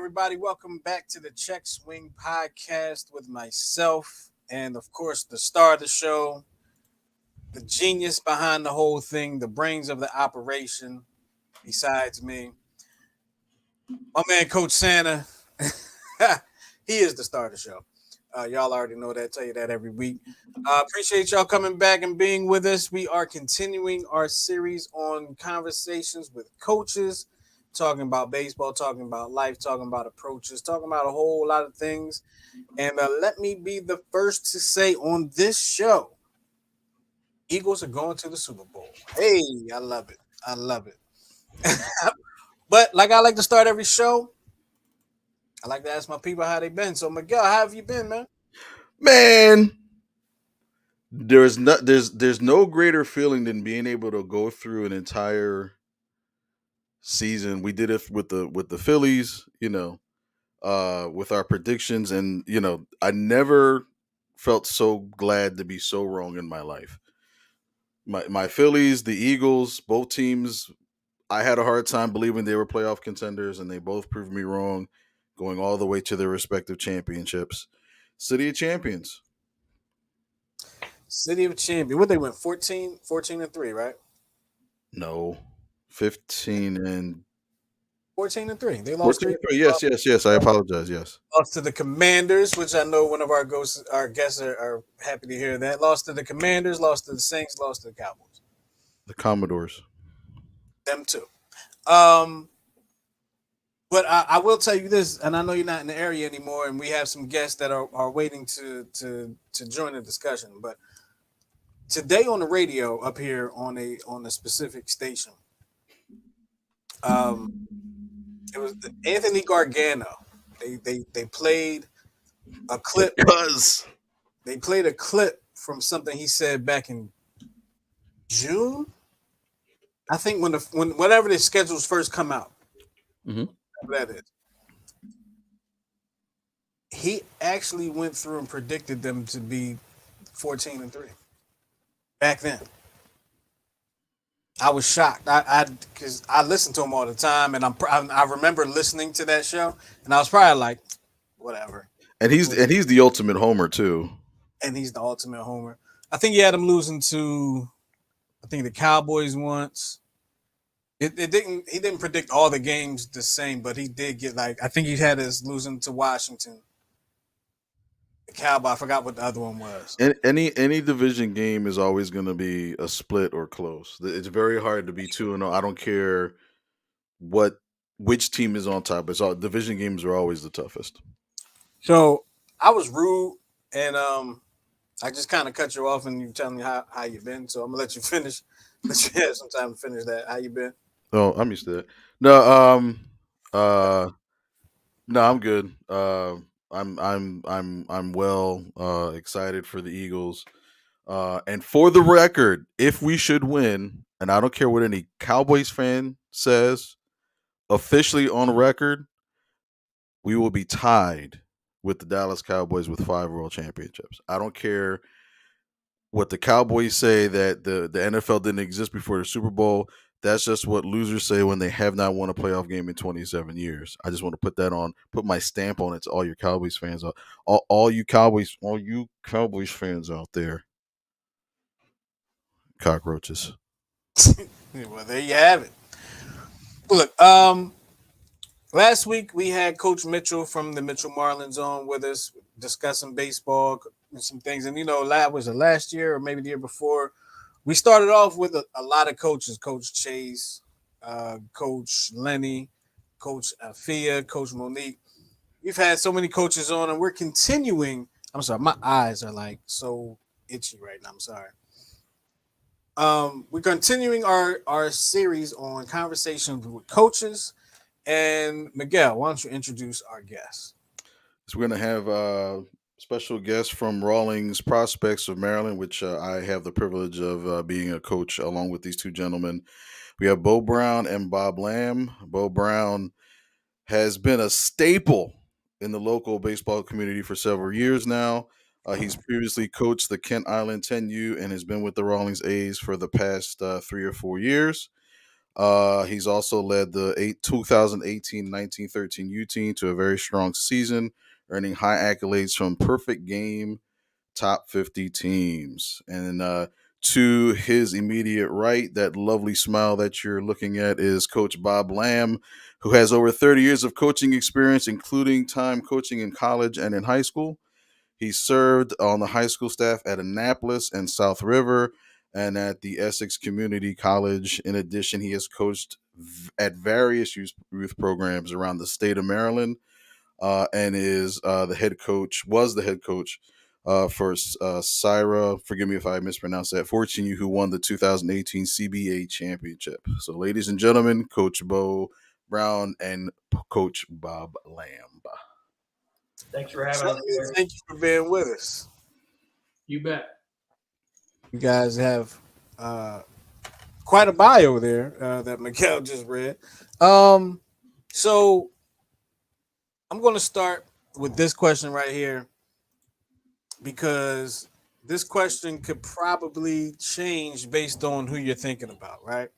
everybody. Welcome back to the Check Swing podcast with myself and, of course, the star of the show, the genius behind the whole thing, the brains of the operation, besides me, my man, Coach Santa. He is the star of the show. Y'all already know that. Tell you that every week. Appreciate y'all coming back and being with us. We are continuing our series on conversations with coaches, talking about baseball, talking about life, talking about approaches, talking about a whole lot of things. And let me be the first to say on this show, Eagles are going to the Super Bowl. Hey, I love it. I love it. But like I like to start every show, I like to ask my people how they been. So Miguel, how have you been, man? Man, there's no greater feeling than being able to go through an entire season. We did it with the Phillies, with our predictions, and I never felt so glad to be so wrong in my life. My Phillies, the Eagles, both teams, I had a hard time believing they were playoff contenders, and they both proved me wrong, going all the way to their respective championships. City of Champions. City of Champion. What they went 14 and 3, right? No. 15 and 14 and 3. They lost 14 three. and 3. Yes, yes, yes. I apologize. Yes. Lost to the Commanders, which I know one of our guests are happy to hear that. Lost to the Commanders, lost to the Saints, lost to the Cowboys. The Commodores. Them too. Um, but I will tell you this, and I know you're not in the area anymore, and we have some guests that are waiting to join the discussion. But today on the radio up here on a specific station, um, it was Anthony Gargano. They played a clip. Because They played a clip from something he said back in June. I think when whenever the schedules first come out, Mhm. whatever that is. He actually went through and predicted them to be 14 and 3 back then. I was shocked. I because I listen to him all the time, and I remember listening to that show, and I was probably like, whatever. and he's the ultimate homer too. And he's the ultimate homer. I think he had him losing to I think the Cowboys once. It didn't. He didn't predict all the games the same, but he did get like I think he had us losing to Washington, the Cowboy. I forgot what the other one was. Any division game is always going to be a split or close. It's very hard to be 2-0. I don't care what which team is on top. It's all division games are always the toughest. So I was rude, and I just kind of cut you off, and you telling me how you been. So I'm gonna let you finish. Let you have some time to finish that. How you been? Oh, I'm used to that. No, uh no, I'm good. I'm well excited for the Eagles. And for the record, if we should win, and I don't care what any Cowboys fan says, officially on record, we will be tied with the Dallas Cowboys with 5 world championships. I don't care what the Cowboys say that the NFL didn't exist before the Super Bowl. That's just what losers say when they have not won a playoff game in 27 years. I just want to put my stamp on it to all your Cowboys fans, all you Cowboys fans out there, cockroaches. Well, there you have it. Look, last week we had Coach Mitchell from the Mitchell Marlins on with us discussing baseball and some things. And was it last year or maybe the year before? We started off with a lot of coaches: Coach Chase, Coach Lenny, Coach Afia, Coach Monique. We've had so many coaches on, and we're continuing. I'm sorry, my eyes are like so itchy right now. I'm sorry. We're continuing our series on conversations with coaches. And Miguel, why don't you introduce our guest? So we're gonna have a special guest from Rawlings Prospects of Maryland, which I have the privilege of being a coach along with these two gentlemen. We have Beau Brown and Bob Lamb. Beau Brown has been a staple in the local baseball community for several years now. He's previously coached the Kent Island 10U and has been with the Rawlings A's for the past 3 or 4 years. He's also led the 2018-19-13 U team to a very strong season, earning high accolades from Perfect Game top 50 teams. And to his immediate right, that lovely smile that you're looking at is Coach Bob Lamb, who has over 30 years of coaching experience, including time coaching in college and in high school. He served on the high school staff at Annapolis and South River and at the Essex Community College. In addition, he has coached at various youth programs around the state of Maryland, and is was the head coach for Syra. Forgive me if I mispronounce that. Fortune, who won the 2018 CBA championship. So, ladies and gentlemen, Coach Beau Brown and Coach Bob Lamb. Thanks for having us Gentlemen, here. thank you for being with us. You bet. You guys have quite a bio there that Miguel just read. So I'm going to start with this question right here because this question could probably change based on who you're thinking about, right?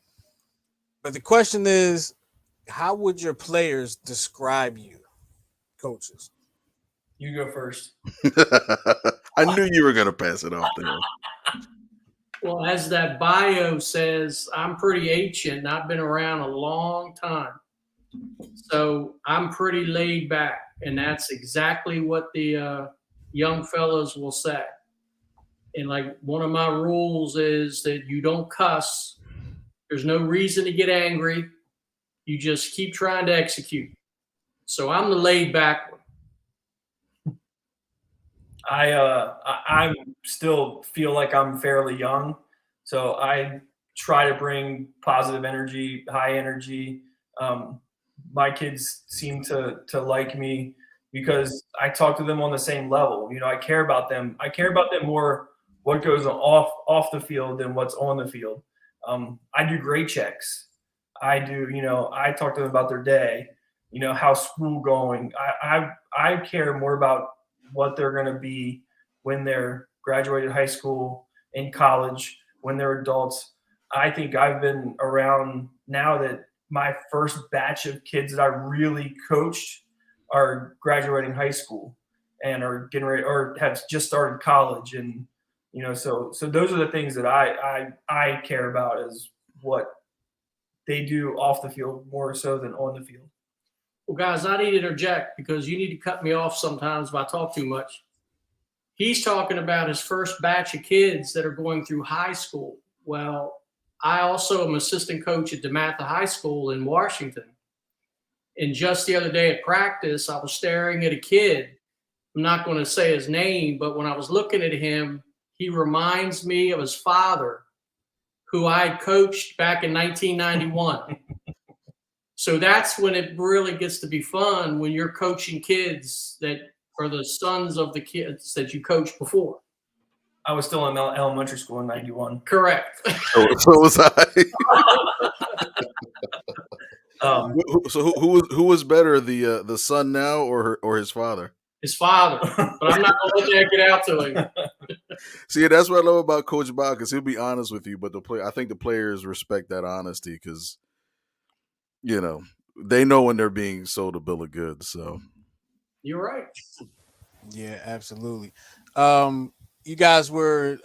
But the question is, how would your players describe you, coaches? You go first. I knew you were going to pass it off there. Well, as that bio says, I'm pretty ancient. I've been around a long time. So I'm pretty laid back. And that's exactly what the young fellas will say. And like one of my rules is that you don't cuss. There's no reason to get angry. You just keep trying to execute. So I'm the laid back one. I still feel like I'm fairly young, so I try to bring positive energy, high energy. My kids seem to like me because I talk to them on the same level. You know, I care about them. I care about them more what goes off the field than what's on the field. I do grade checks. I do, you know, I talk to them about their day. You know, how's school going? I care more about what they're going to be when they're graduated high school, in college, when they're adults. I think I've been around now that my first batch of kids that I really coached are graduating high school and are getting ready or have just started college. And, you know, so those are the things that I care about is what they do off the field more so than on the field. Well, guys, I need to interject because you need to cut me off sometimes if I talk too much. He's talking about his first batch of kids that are going through high school. Well, I also am assistant coach at DeMatha High School in Washington. And just the other day at practice, I was staring at a kid. I'm not going to say his name, but when I was looking at him, he reminds me of his father, who I had coached back in 1991. So that's when it really gets to be fun when you're coaching kids that are the sons of the kids that you coached before. I was still in elementary school in 91. Correct. So was I. Who was better, the son now or his father? His father. But I'm not going to let that get out to him. See, that's what I love about Coach Bob, because he'll be honest with you, but I think the players respect that honesty because, you know, they know when they're being sold a bill of goods. So you're right. Yeah, absolutely. You guys were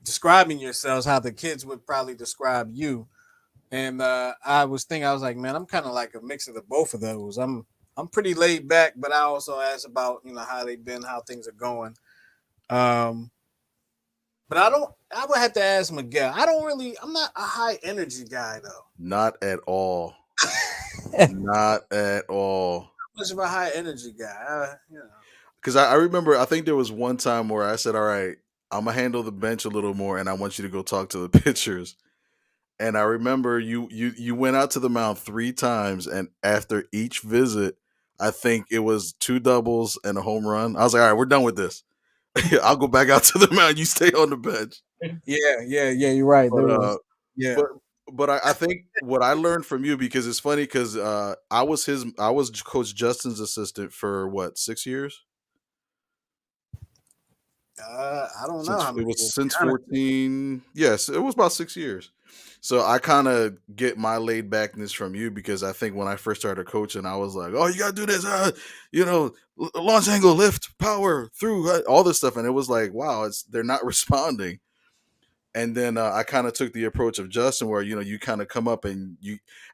describing yourselves how the kids would probably describe you, and I was like, man, I'm kind of like a mix of the both of those. I'm pretty laid back, but I also ask about how they've been, how things are going. But I would have to ask Miguel. I'm not a high energy guy though. Not at all. Not at all. Much of a high energy guy, Because I remember, I think there was one time where I said, all right, I'm going to handle the bench a little more and I want you to go talk to the pitchers. And I remember you went out to the mound 3 times, and after each visit, I think it was 2 doubles and a home run. I was like, all right, we're done with this. I'll go back out to the mound. You stay on the bench. Yeah. You're right. But I think what I learned from you, because it's funny, because I was Coach Justin's assistant for what, 6 years? I don't know how It many was years. since Kinda. 14. Yes, it was about 6 years. So I kind of get my laid backness from you because I think when I first started coaching, I was like, "Oh, you gotta do this, launch angle, lift, power, through, all this stuff," and it was like, "Wow, they're not responding." And then I kind of took the approach of Justin, where you kind of come up and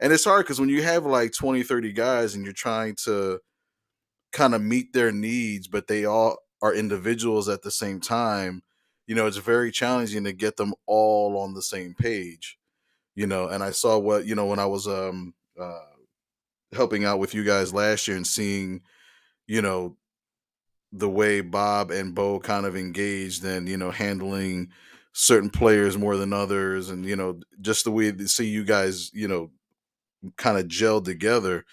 it's hard because when you have like 20, 30 guys and you're trying to kind of meet their needs, but they all are individuals at the same time. It's very challenging to get them all on the same page. And I saw what when I was helping out with you guys last year and seeing you know the way Bob and Beau kind of engaged and handling certain players more than others, and just the way to see you guys kind of gel together.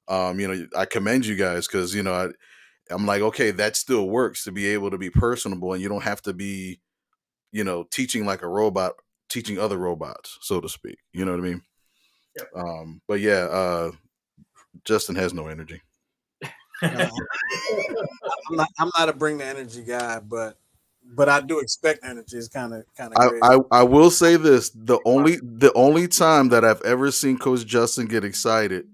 I commend you guys because I'm like, okay, that still works to be able to be personable, and you don't have to be, teaching like a robot, teaching other robots, so to speak. You know what I mean? Yep. But yeah, Justin has no energy. I'm not a bring the energy guy, but I do expect energy. It's kind of I, crazy. I will say this: the only time that I've ever seen Coach Justin get excited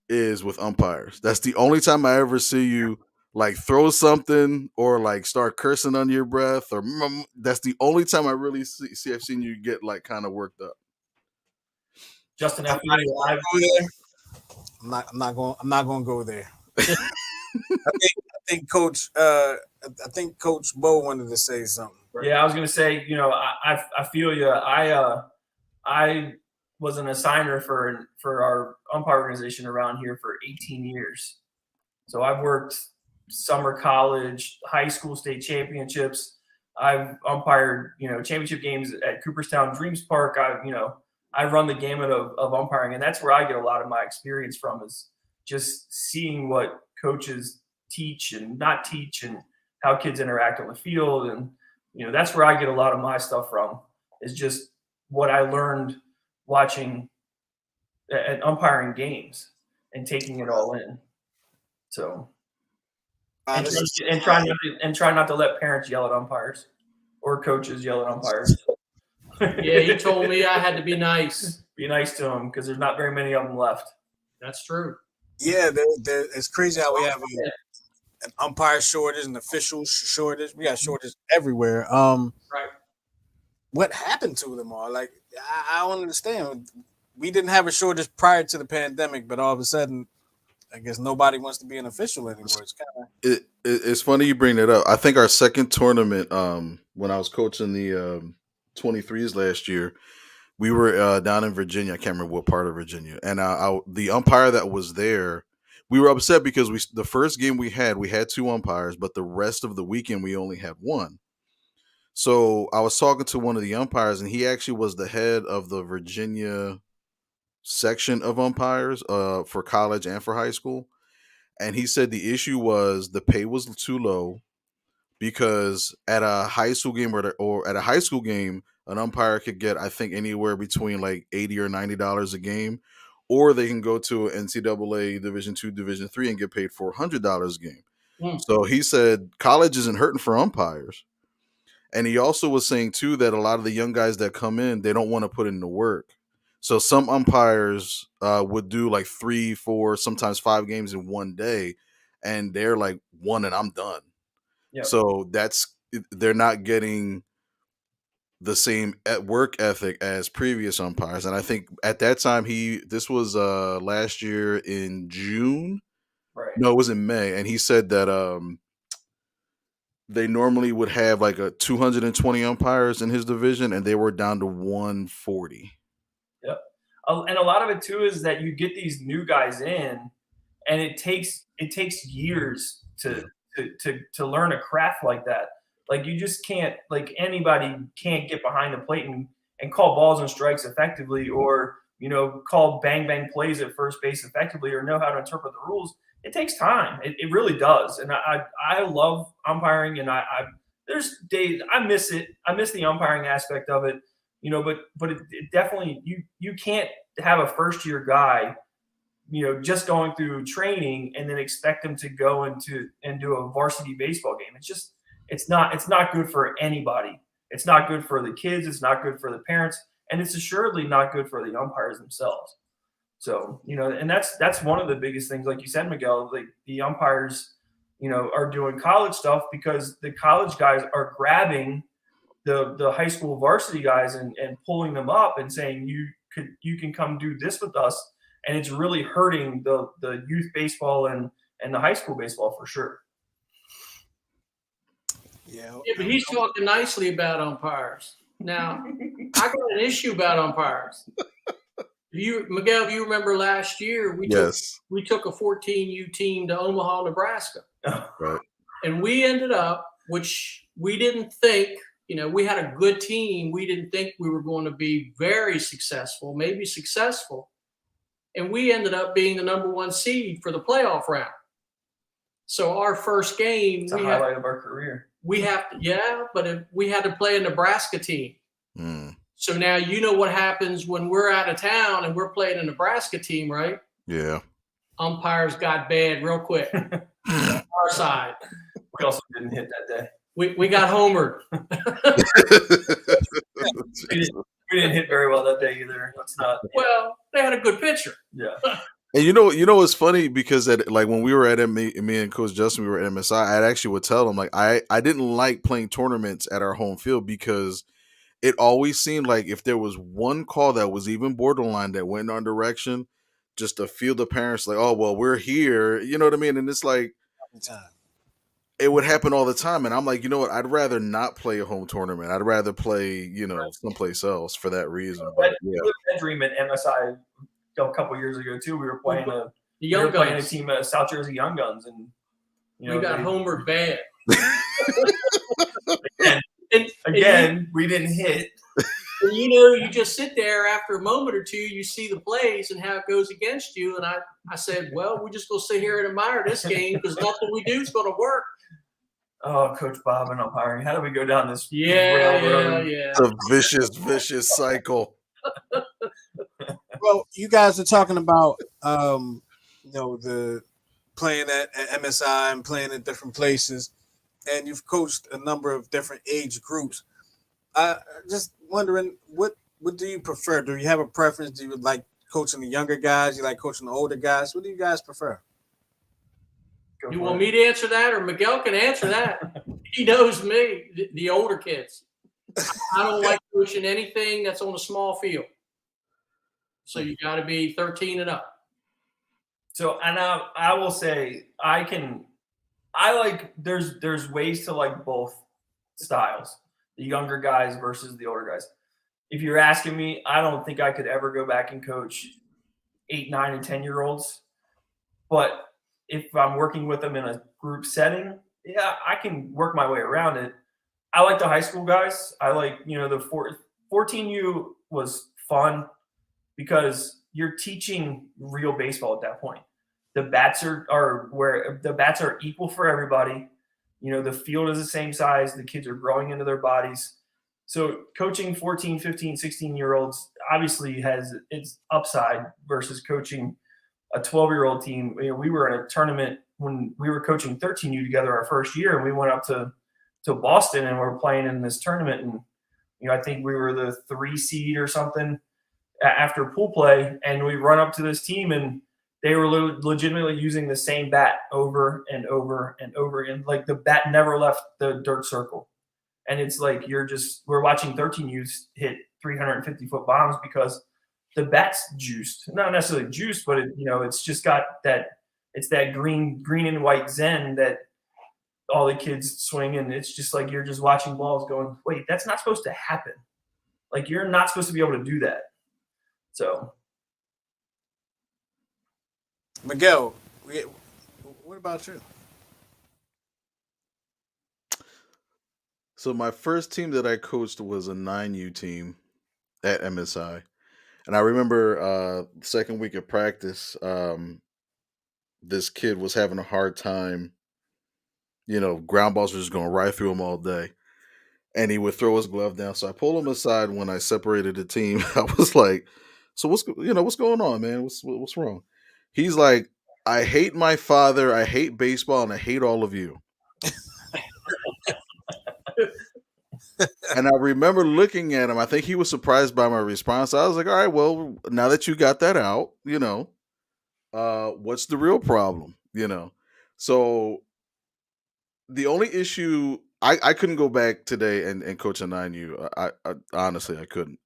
is with umpires. That's the only time I ever see you like throw something or like start cursing under your breath or that's the only time I really see I've seen you get like kind of worked up. Justin, I'm I feel you. go there. I'm not going to go there. I think Coach Beau wanted to say something. Yeah, I was gonna say, I feel you. I was an assigner for our umpire organization around here for 18 years. So I've worked summer college, high school state championships. I've umpired, championship games at Cooperstown Dreams Park. I run the gamut of umpiring, and that's where I get a lot of my experience from is just seeing what coaches teach and not teach and how kids interact on the field. And, that's where I get a lot of my stuff from is just what I learned watching at umpiring games and taking it all in. So, and try not to let parents yell at umpires or coaches yell at umpires. Yeah, he told me I had to be nice. Be nice to them because there's not very many of them left. That's true. Yeah, it's crazy how we have an umpire shortage, an official shortage. We got shortage everywhere. Right. What happened to them all? Like, I don't understand. We didn't have a shortage prior to the pandemic, but all of a sudden, I guess nobody wants to be an official anymore. It's kind of It's funny you bring that up. I think our second tournament, when I was coaching the 23s last year, we were down in Virginia. I can't remember what part of Virginia, and the umpire that was there, we were upset because the first game we had two umpires, but the rest of the weekend we only had one. So I was talking to one of the umpires, and he actually was the head of the Virginia section of umpires for college and for high school. And he said the issue was the pay was too low because at a high school game or at a high school game, an umpire could get, I think, anywhere between like $80 or $90 a game, or they can go to NCAA Division II, Division III and get paid $400 a game. So he said college isn't hurting for umpires. And he also was saying too that a lot of the young guys that come in, they don't want to put in the work. So some umpires would do like 3, 4, sometimes 5 games in one day, and they're like one and I'm done. Yep. So they're not getting the same work ethic as previous umpires. And I think at that time this was last year in June. Right. No, it was in May, and he said that they normally would have like a 220 umpires in his division, and they were down to 140. Yep. And a lot of it too is that you get these new guys in, and it takes years to learn a craft like that. Like you just can't, like anybody can't get behind the plate and call balls and strikes effectively, or call bang plays at first base effectively, or know how to interpret the rules. It takes time. It really does. And I love umpiring, and there's days I miss it. I miss the umpiring aspect of it, but it definitely, you can't have a first year guy, just going through training and then expect them to go and do a varsity baseball game. It's not good for anybody. It's not good for the kids. It's not good for the parents, and it's assuredly not good for the umpires themselves. So, and that's one of the biggest things, like you said, Miguel. Like the umpires, are doing college stuff because the college guys are grabbing the high school varsity guys and pulling them up and saying you can come do this with us, and it's really hurting the youth baseball and the high school baseball for sure. Yeah, but he's talking nicely about umpires. Now, I got an issue about umpires. Miguel, if you remember last year, we took a 14U team to Omaha, Nebraska. Right. And we ended up, which we didn't think, we had a good team. We didn't think we were going to be very successful, maybe successful. And we ended up being the number 1 seed for the playoff round. So our first game, it's a highlight of our career. We had to play a Nebraska team. So now what happens when we're out of town and we're playing a Nebraska team, right? Yeah. Umpires got bad real quick. Our side. We also didn't hit that day. We got homered. we didn't hit very well that day either. That's not. Well, they had a good pitcher. Yeah. And it's funny because when we were at me and Coach Justin, we were at MSI. I actually would tell them I didn't like playing tournaments at our home field because it always seemed like if there was one call that was even borderline that went in our direction, just to feel the parents like, oh well, we're here, you know what I mean? And it's like it would happen all the time, and I'm like, you know what? I'd rather not play a home tournament. I'd rather play, someplace else for that reason. But we lived that dream at MSI. A couple years ago too, we were playing a team at South Jersey Young Guns, and we got homered bad. Again, we didn't hit. And you just sit there after a moment or two, you see the plays and how it goes against you. And I said, well, we're just going to sit here and admire this game because nothing we do is going to work. Oh, Coach Bob and umpiring. How do we go down this railroad? Yeah. It's a vicious cycle. Well, you guys are talking about, the playing at MSI and playing in different places, and you've coached a number of different age groups. Just wondering, what do you prefer? Do you have a preference? Do you like coaching the younger guys? You like coaching the older guys? What do you guys prefer? You want me to answer that, or Miguel can answer that? He knows me, the older kids. I don't like coaching anything that's on a small field. So you got to be 13 and up. So, and I will say, there's ways to like both styles, the younger guys versus the older guys. If you're asking me, I don't think I could ever go back and coach 8, 9, and 10-year-olds. But if I'm working with them in a group setting, yeah, I can work my way around it. I like the high school guys. I like, the 14U was fun because you're teaching real baseball at that point. The bats are where the bats are equal for everybody. The field is the same size. The kids are growing into their bodies. So coaching 14, 15, 16-year-olds obviously has its upside versus coaching a 12-year-old team. We were in a tournament when we were coaching 13U together our first year, and we went up to Boston and we were playing in this tournament. And, I think we were the 3 seed or something after pool play, and we run up to this team, and they were legitimately using the same bat over and over and over again. Like the bat never left the dirt circle. And it's like we're watching 13Us hit 350-foot bombs because the bat's juiced. Not necessarily juiced, but it's just got it's that green and white zen that all the kids swing, and it's just like you're just watching balls going, wait, that's not supposed to happen. Like you're not supposed to be able to do that. So, Miguel, what about you? So my first team that I coached was a 9U team at MSI. And I remember second week of practice, this kid was having a hard time. Ground balls were just going right through him all day. And he would throw his glove down. So I pulled him aside when I separated the team. I was like, so what's going on, man? What's wrong? He's like, I hate my father, I hate baseball, and I hate all of you. And I remember looking at him. I think he was surprised by my response. I was like, all right, well, now that you got that out, what's the real problem? So the only issue I couldn't go back today and coach a 9U. I honestly I couldn't,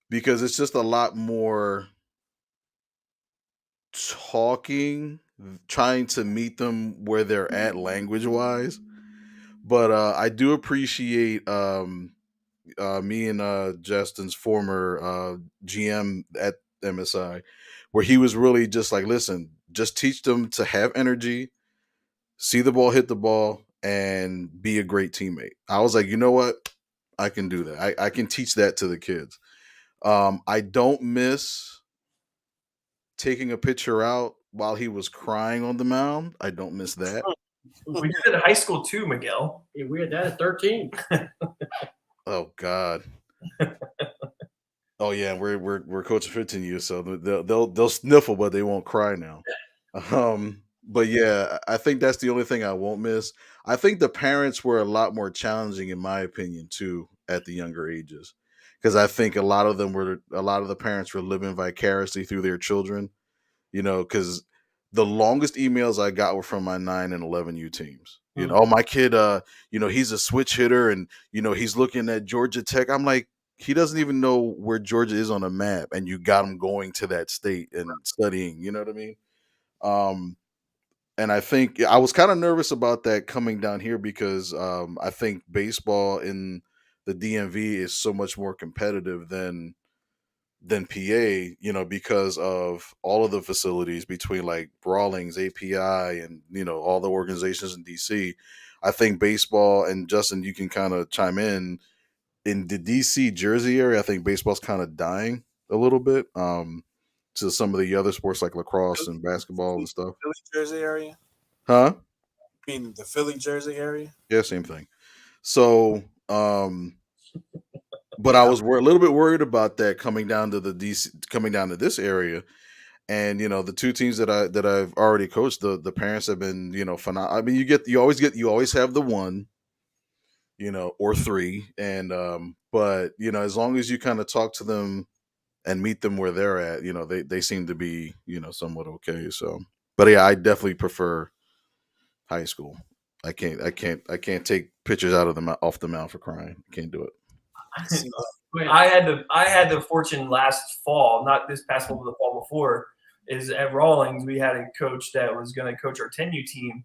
because it's just a lot more talking, trying to meet them where they're at language wise. But I do appreciate me and Justin's former GM at MSI, where he was really just like, listen, just teach them to have energy, see the ball, hit the ball, and be a great teammate. I was like, you know what? I can do that. I can teach that to the kids. I don't miss taking a picture out while he was crying on the mound. I don't miss that. We did it in high school too, Miguel. Yeah, we had that at 13. Oh God. Oh yeah, we're coaching 15U, so they'll sniffle, but they won't cry now. But yeah, I think that's the only thing I won't miss. I think the parents were a lot more challenging, in my opinion, too, at the younger ages, because I think a lot of the parents were living vicariously through their children. Because the longest emails I got were from my 9 and 11U teams. Oh, my kid, he's a switch hitter, and he's looking at Georgia Tech. I'm like, he doesn't even know where Georgia is on a map, and you got him going to that state and studying. You know what I mean? And I think I was kind of nervous about that coming down here, because I think baseball in the DMV is so much more competitive than PA, because of all of the facilities between like Rawlings, API, and all the organizations in DC. I think baseball, and Justin, you can kind of chime in the DC Jersey area. I think baseball's kind of dying a little bit. To some of the other sports like lacrosse and basketball and stuff. Philly, Jersey area? Huh? In the Philly, Jersey area? Yeah, same thing. So, but Yeah. I was a little bit worried about that coming down to this area. And the two teams that I've already coached, the parents have been phenomenal. I mean, you always have the one, or three, and but as long as you kind of talk to them and meet them where they're at, they seem to be somewhat okay. So, but yeah, I definitely prefer high school. I can't take pictures out of off the mound for crying. Can't do it. I had the fortune last fall, not this past fall, but the fall before, is at Rawlings. We had a coach that was going to coach our 10U team.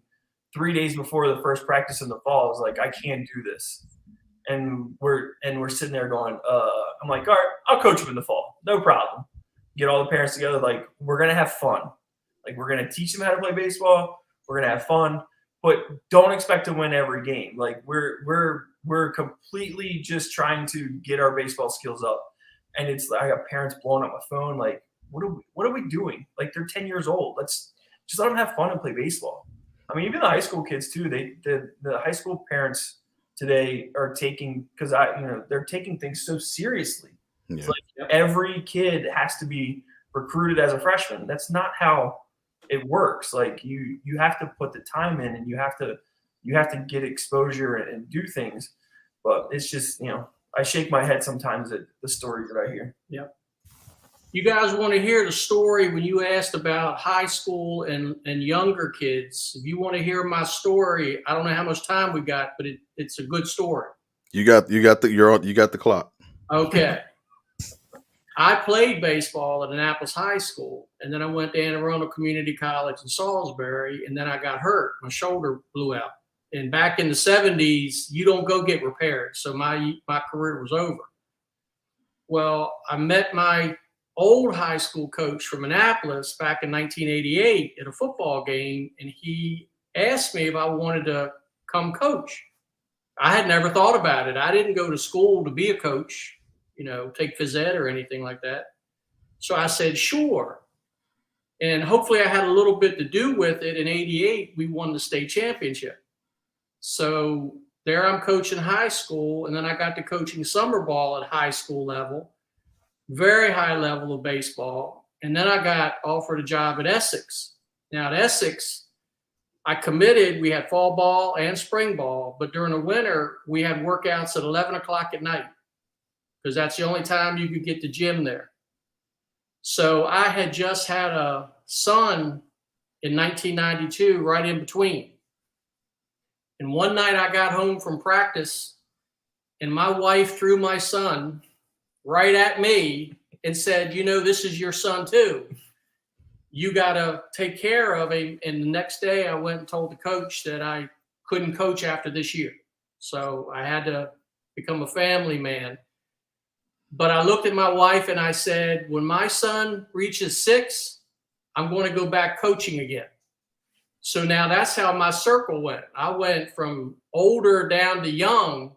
3 days before the first practice in the fall, I was like, I can't do this. And we're sitting there going, I'm like, all right, I'll coach him in the fall. No problem. Get all the parents together. Like, we're going to have fun. Like, we're going to teach them how to play baseball. We're going to have fun, but don't expect to win every game. Like, we're completely just trying to get our baseball skills up. And it's like, I got parents blowing up my phone. Like, what are we doing? Like, they're 10 years old. Let's just let them have fun and play baseball. I mean, even the high school kids too. The high school parents today are taking, because they're taking things so seriously. Yeah. It's like every kid has to be recruited as a freshman. That's not how it works. Like you have to put the time in, and you have to get exposure and do things. But it's just, I shake my head sometimes at the stories that I hear. Yeah. You guys want to hear the story when you asked about high school and younger kids? If you want to hear my story, I don't know how much time we got, but it's a good story. You got the clock. Okay. I played baseball at Annapolis High School, and then I went to Anne Arundel Community College in Salisbury, and then I got hurt. My shoulder blew out. And back in the 70s, you don't go get repaired. So my career was over. Well, I met my old high school coach from Annapolis back in 1988 at a football game, and he asked me if I wanted to come coach. I had never thought about it. I didn't go to school to be a coach, take phys ed or anything like that. So I said, sure. And hopefully I had a little bit to do with it. In 88, we won the state championship. So there I'm coaching high school, and then I got to coaching summer ball at high school level. Very high level of baseball. And then I got offered a job at Essex. Now at Essex, I committed. We had fall ball and spring ball, but during the winter, we had workouts at 11 o'clock at night because that's the only time you could get the gym there. So I had just had a son in 1992, right in between. And one night I got home from practice and my wife threw my son right at me and said, you know, this is your son too. You got to take care of him. And the next day I went and told the coach that I couldn't coach after this year. So I had to become a family man. But I looked at my wife and I said, when my son reaches 6, I'm going to go back coaching again. So now that's how my circle went. I went from older down to young,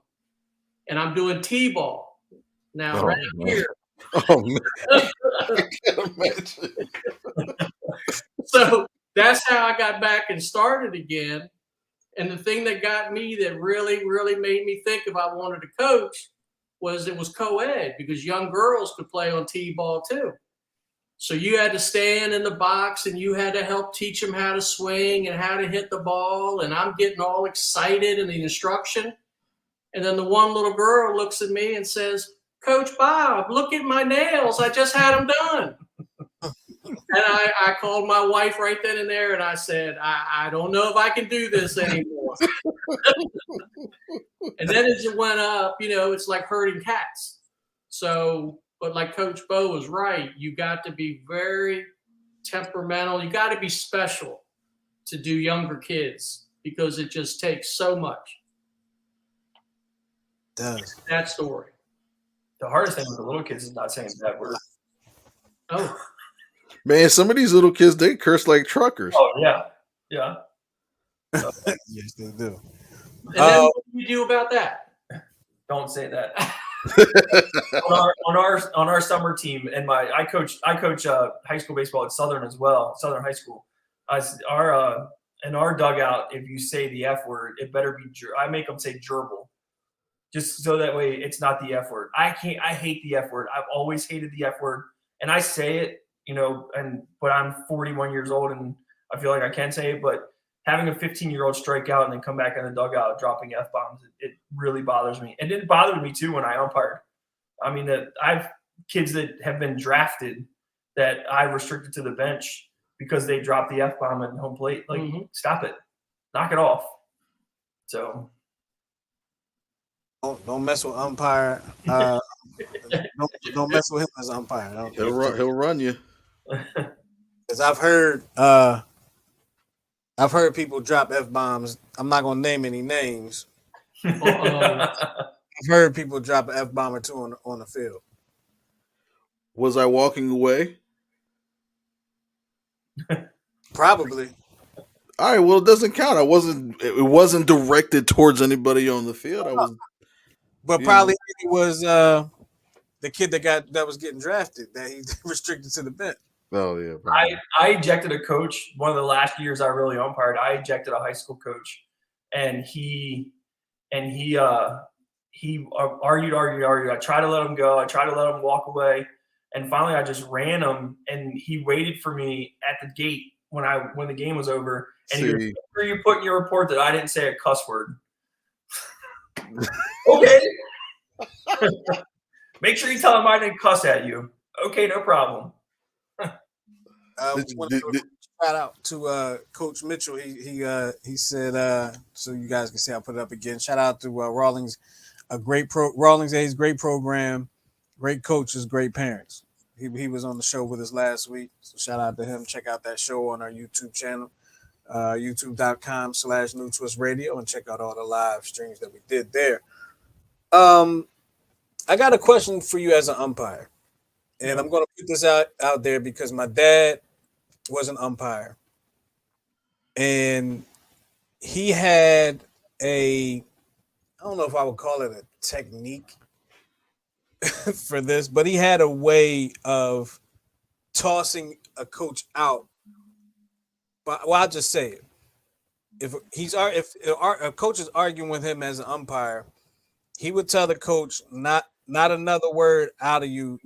and I'm doing T-ball. Now, right here. Oh, man. I can't imagine. So that's how I got back and started again. And the thing that got me that really, really made me think if I wanted to coach was it was co-ed because young girls could play on T-ball too. So you had to stand in the box and you had to help teach them how to swing and how to hit the ball. And I'm getting all excited in the instruction. And then the one little girl looks at me and says, Coach Bob, look at my nails. I just had them done. And I called my wife right then and there and I said, I don't know if I can do this anymore. And then as it went up, you know, it's like herding cats. So, but like Coach Beau was right, you got to be very temperamental. You got to be special to do younger kids because it just takes so much. Does. That story. The hardest thing with the little kids is not saying that word. Oh, Man, some of these little kids, they curse like truckers. Oh, yeah. Yeah. Yes, they do. and then what do you do about that? Don't say that. on our summer team, and I coach high school baseball at Southern as well, Southern High School. In our dugout, if you say the F word, it better be. I make them say gerbil, just so that way it's not the F word. I hate the F word. I've always hated the F word, and I say it, you know. But I'm 41 years old, and I feel like I can say it, but. Having a 15-year-old strike out and then come back in the dugout dropping F-bombs, it really bothers me. And it bothered me, too, when I umpired. I mean, I've kids that have been drafted that I restricted to the bench because they dropped the F-bomb at home plate. Like, Stop it. Knock it off. So. Don't mess with umpire. Don't mess with him as umpire. He'll run you. Because I've heard people drop F-bombs. I'm not going to name any names. I've heard people drop an F-bomb or two on the field. Was I walking away? Probably. All right, well, it doesn't count. It wasn't directed towards anybody on the field. But probably it was the kid that was getting drafted that he restricted to the bench. Oh yeah. I ejected a coach one of the last years I really umpired. I ejected a high school coach, and he argued. I tried to let him go. I tried to let him walk away, and finally I just ran him, and he waited for me at the gate when the game was over. And he was, make sure you put in your report that I didn't say a cuss word. Okay. Make sure you tell him I didn't cuss at you. Okay, no problem. Shout out to Coach Mitchell. He said so you guys can see. I'll put it up again. Shout out to Rawlings, Rawlings A's great program, great coaches, great parents. He was on the show with us last week, so shout out to him. Check out that show on our YouTube channel, youtube.com/New Twist Radio, and check out all the live streams that we did there. I got a question for you as an umpire. And I'm going to put this out there because my dad was an umpire. And he had I don't know if I would call it a technique for this, but he had a way of tossing a coach out. But I'll just say it. If a coach is arguing with him as an umpire, he would tell the coach not another word out of you.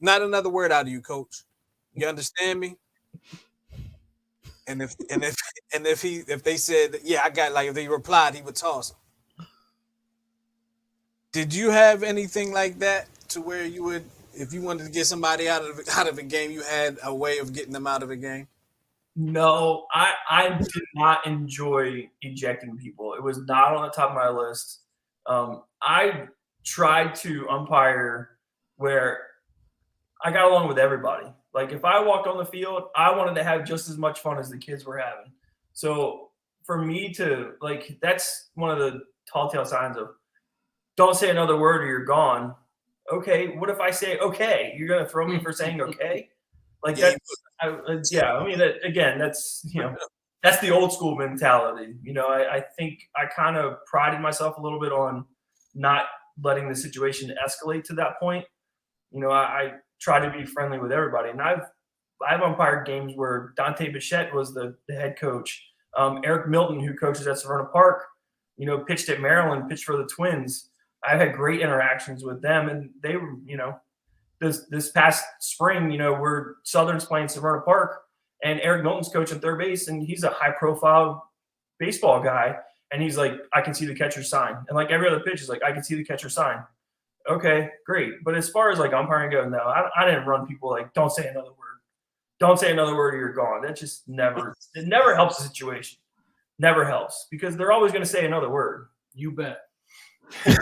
Not another word out of you, coach. You understand me? And And if they said, yeah, I got, like, if they replied, he would toss them. Did you have anything like that to where you would, if you wanted to get somebody out of a game, you had a way of getting them out of a game? No, I did not enjoy ejecting people. It was not on the top of my list. I tried to umpire where I got along with everybody. Like, if I walked on the field, I wanted to have just as much fun as the kids were having. So for me to, like, that's one of the tall tale signs of don't say another word or you're gone. Okay, what if I say okay? You're gonna throw me for saying okay? Like, Yeah, yeah. I mean, that's that's the old school mentality. I think I kind of prided myself a little bit on not letting the situation escalate to that point. I try to be friendly with everybody, and I've umpired games where Dante Bichette was the head coach. Eric Milton, who coaches at Severna Park, pitched at Maryland, pitched for the Twins. I've had great interactions with them, and they were, this past spring, we're Southern's playing Severna Park, and Eric Milton's coaching third base, and he's a high-profile baseball guy, and he's like, I can see the catcher's sign. And like every other pitch is like, I can see the catcher's sign. Okay, great. But as far as like umpiring goes, no, I didn't run people like, don't say another word. Don't say another word or you're gone. That just never helps the situation. Never helps, because they're always going to say another word. You bet. In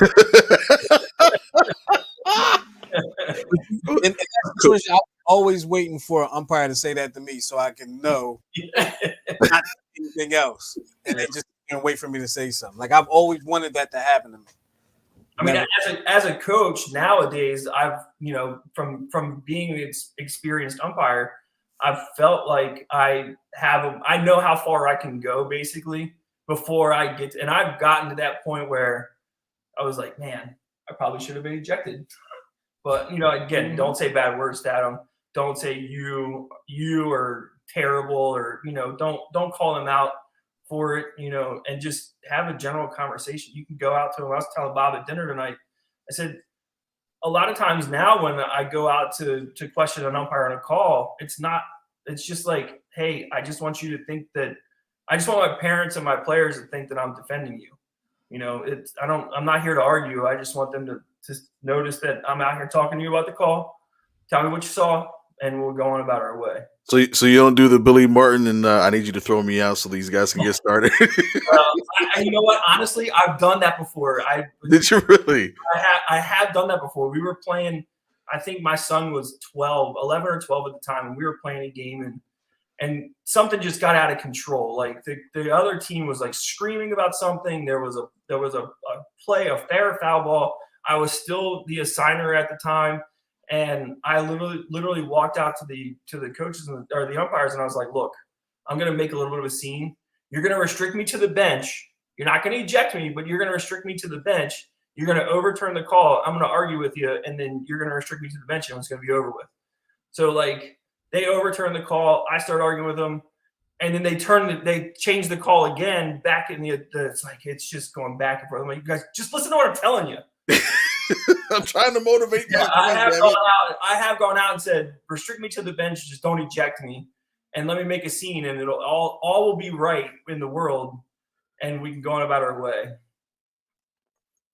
that situation, I'm always waiting for an umpire to say that to me so I can know not anything else. And they just can't wait for me to say something. Like, I've always wanted that to happen to me. I mean, as a coach nowadays, I've, from being an experienced umpire, I've felt like I know how far I can go basically before I get and I've gotten to that point where I was like, man, I probably should have been ejected. But, again, don't say bad words to them. Don't say you are terrible, or, don't call them out for it, and just have a general conversation. You can go out to him. I was telling Bob at dinner tonight, I said, a lot of times now when I go out to question an umpire on a call, it's just like, hey, I just want you to think that I just want my parents and my players to think that I'm defending you. I'm not here to argue. I just want them to notice that I'm out here talking to you about the call. Tell me what you saw, and we'll go on about our way. So you don't do the Billy Martin and I need you to throw me out so these guys can get started? You know what? Honestly, I've done that before. Did you really? I have done that before. We were playing. I think my son was 11 or 12 at the time, and we were playing a game, and something just got out of control. Like the other team was like screaming about something. There was a play, a fair foul ball. I was still the assigner at the time. And I literally walked out to the coaches or the umpires, and I was like, look, I'm going to make a little bit of a scene. You're going to restrict me to the bench. You're not going to eject me, but you're going to restrict me to the bench. You're going to overturn the call. I'm going to argue with you, and then you're going to restrict me to the bench, and it's going to be over with. So, like, they overturn the call. I start arguing with them, and then they change the call again back in it's like it's just going back and forth. I'm like, you guys, just listen to what I'm telling you. I'm trying to motivate you. I have gone out and said, restrict me to the bench, just don't eject me, and let me make a scene, and it'll all will be right in the world, and we can go on about our way.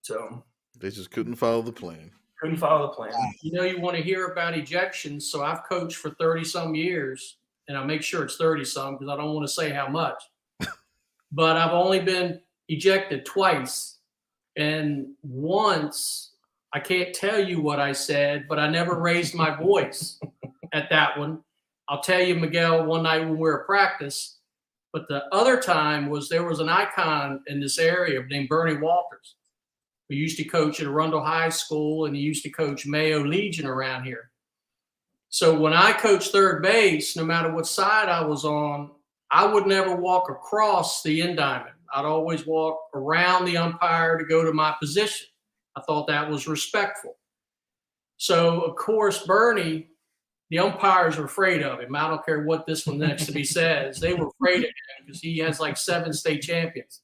So they just couldn't follow the plan. Couldn't follow the plan. You want to hear about ejections, so I've coached for 30-some years, and I make sure it's 30-some because I don't want to say how much. But I've only been ejected twice, and once – I can't tell you what I said, but I never raised my voice at that one. I'll tell you, Miguel, one night when we were at practice, but the other time there was an icon in this area named Bernie Walters, who used to coach at Arundel High School, and he used to coach Mayo Legion around here. So when I coached third base, no matter what side I was on, I would never walk across the end diamond. I'd always walk around the umpire to go to my position. I thought that was respectful. So, of course, Bernie, the umpires are afraid of him. I don't care what this one next to me says. They were afraid of him because he has like 7 state champions.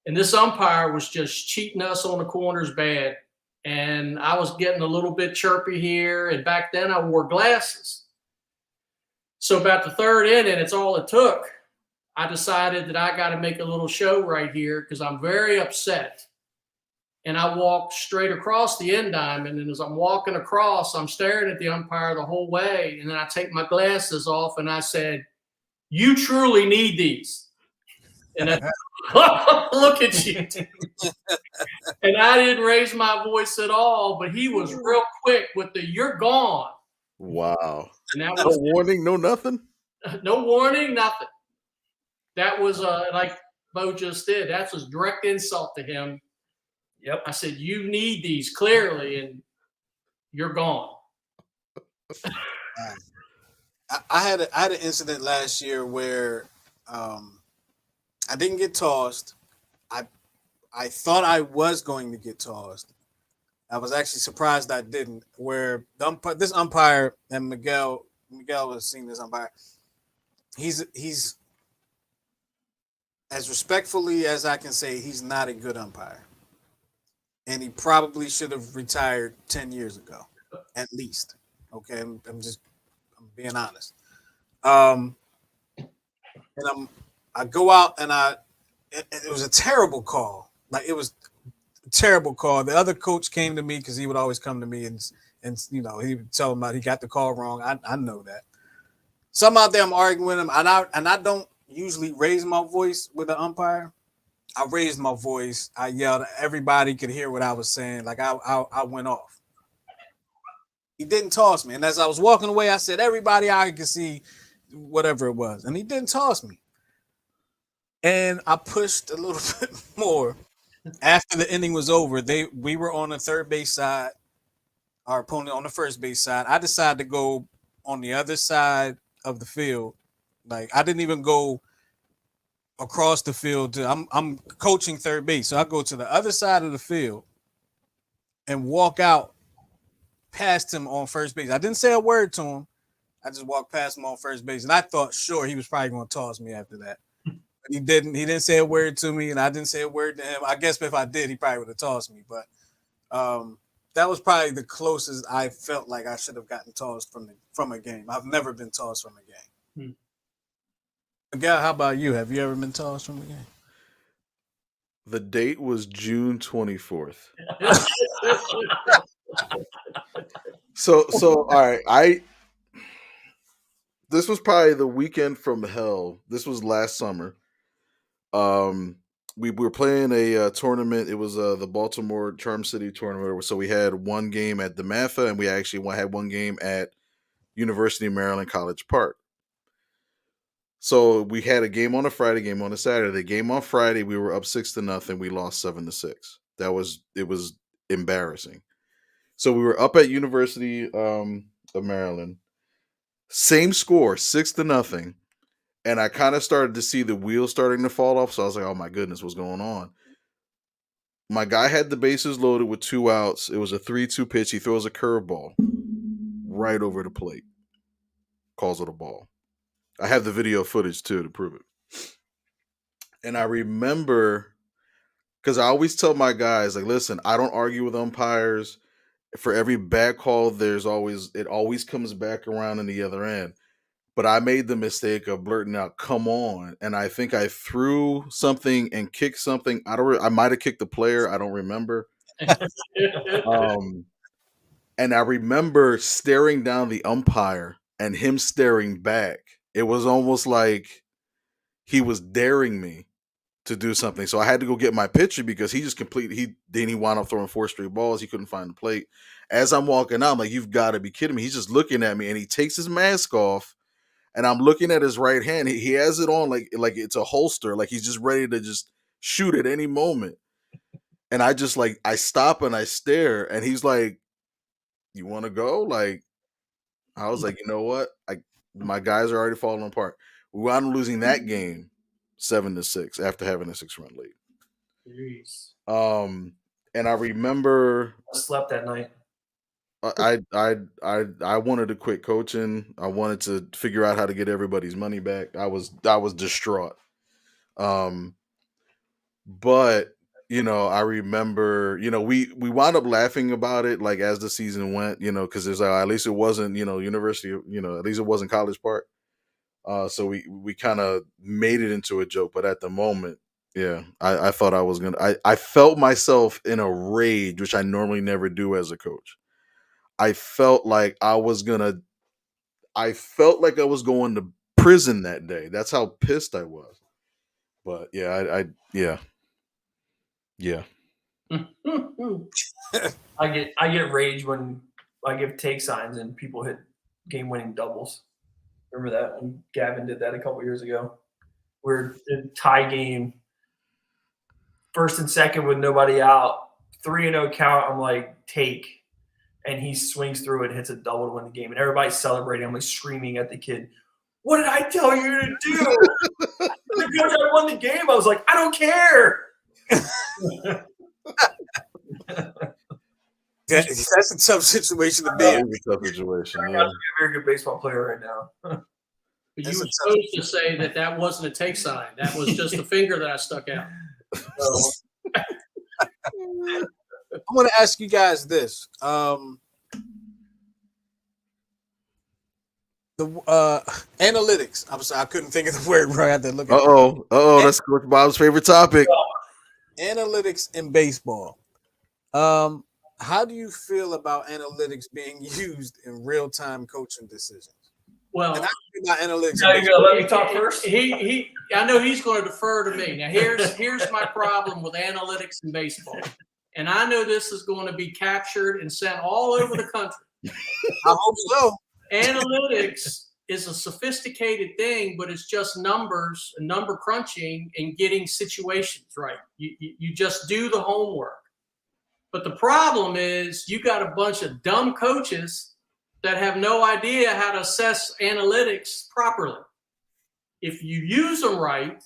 And this umpire was just cheating us on the corners bad. And I was getting a little bit chirpy here. And back then I wore glasses. So about the third inning, it's all it took. I decided that I got to make a little show right here because I'm very upset. And I walked straight across the end diamond. And as I'm walking across, I'm staring at the umpire the whole way. And then I take my glasses off and I said, "You truly need these." And I look at you. And I didn't raise my voice at all, but he was real quick with the "you're gone." Wow. And that No was warning, no nothing. no warning, nothing. That was like Beau just did. That's a direct insult to him. Yep. I said, "You need these clearly, and you're gone." I had an incident last year where I didn't get tossed. I thought I was going to get tossed. I was actually surprised I didn't. Where this umpire, and Miguel has seen this umpire. He's as respectfully as I can say, he's not a good umpire, and he probably should have retired 10 years ago, at least. Okay, I'm being honest. And I go out and it was a terrible call. Like, it was a terrible call. The other coach came to me because he would always come to me and he would tell him about he got the call wrong. I know that. So I'm out there, I'm arguing with him, and I don't usually raise my voice with an umpire. I raised my voice. I yelled. Everybody could hear what I was saying. Like, I went off. He didn't toss me, and as I was walking away, I said, "Everybody, I can see whatever it was," and he didn't toss me. And I pushed a little bit more. After the inning was over, we were on the third base side, our opponent on the first base side. I decided to go on the other side of the field. Like, I didn't even go across the field. I'm coaching third base, so I go to the other side of the field and walk out past him on first base. I didn't say a word to him. I just walked past him on first base, and I thought, sure, he was probably going to toss me after that. But he didn't. He didn't say a word to me, and I didn't say a word to him. I guess if I did, he probably would have tossed me. But that was probably the closest I felt like I should have gotten tossed from a game. I've never been tossed from a game. Miguel, how about you? Have you ever been tossed from a game? The date was June 24th. So all right, this was probably the weekend from hell. This was last summer. We were playing a tournament. It was the Baltimore Charm City tournament. So we had one game at the Matha, and we actually had one game at University of Maryland College Park. So we had a game on a Friday, game on a Saturday. The game on Friday, we were up 6-0. We lost 7-6. It was embarrassing. So we were up at University of Maryland. Same score, 6-0. And I kind of started to see the wheels starting to fall off. So I was like, oh my goodness, what's going on? My guy had the bases loaded with 2 outs. It was a 3-2 pitch. He throws a curveball right over the plate. Calls it a ball. I have the video footage too to prove it. And I remember, because I always tell my guys, like, listen, I don't argue with umpires. For every bad call, it always comes back around in the other end. But I made the mistake of blurting out, "Come on!" And I think I threw something and kicked something. I might have kicked the player. I don't remember. And I remember staring down the umpire and him staring back. It was almost like he was daring me to do something. So I had to go get my pitcher because he wound up throwing 4 straight balls. He couldn't find the plate. As I'm walking out, I'm like, "You've got to be kidding me." He's just looking at me, and he takes his mask off, and I'm looking at his right hand. He has it on like it's a holster, like he's just ready to just shoot at any moment. And I just I stop and I stare, and he's like, "You want to go?" Like, I was like, you know what? My guys are already falling apart. We wound up losing that game 7-6 after having a 6-run lead. Jeez. And I remember I slept that night. I wanted to quit coaching. I wanted to figure out how to get everybody's money back. I was distraught. But I remember, we wound up laughing about it like as the season went, because there's at least it wasn't, University, at least it wasn't College Park. So we kind of made it into a joke, but at the moment, yeah, I thought I was gonna. I felt myself in a rage, which I normally never do as a coach. I felt like I was gonna. I felt like I was going to prison that day. That's how pissed I was. But yeah, yeah, yeah. I get rage when I give take signs and people hit game winning doubles. Remember that when Gavin did that a couple years ago? We're in tie game, first and second with nobody out, 3-0 count. I'm like, take. And he swings through it, hits a double to win the game. And everybody's celebrating. I'm like screaming at the kid, what did I tell you to do? Coach, I won the game. I was like, I don't care. That's a tough situation to be That in. is a tough situation. I'm Yeah. not a very good baseball player right now. But you That's were a tough- supposed to say that wasn't a take sign. That was just a finger that I stuck out. So, I want to ask you guys this. The analytics. I'm sorry, I couldn't think of the word right. I had to look at That's Coach Bob's favorite topic. analytics in baseball. How do you feel about analytics being used in real-time coaching decisions? Well, And I think about analytics. now you're gonna let me talk first. I know he's going to defer to me. Now here's my problem with analytics in baseball, and I know this is going to be captured and sent all over the country. I hope so. Analytics is a sophisticated thing, but it's just numbers and number crunching and getting situations right. You just do the homework. But the problem is you got a bunch of dumb coaches that have no idea how to assess analytics properly. If you use them right,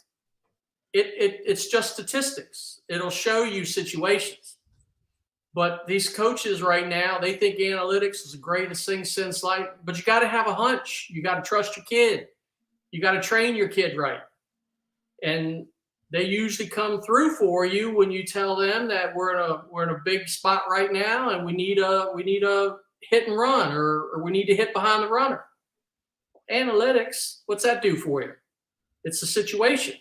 it's just statistics. It'll show you situations. But these coaches right now, they think analytics is the greatest thing since life. But you got to have a hunch. You got to trust your kid. You got to train your kid right. And they usually come through for you when you tell them that we're in a big spot right now and we need a hit and run or we need to hit behind the runner. Analytics, what's that do for you? It's a situation.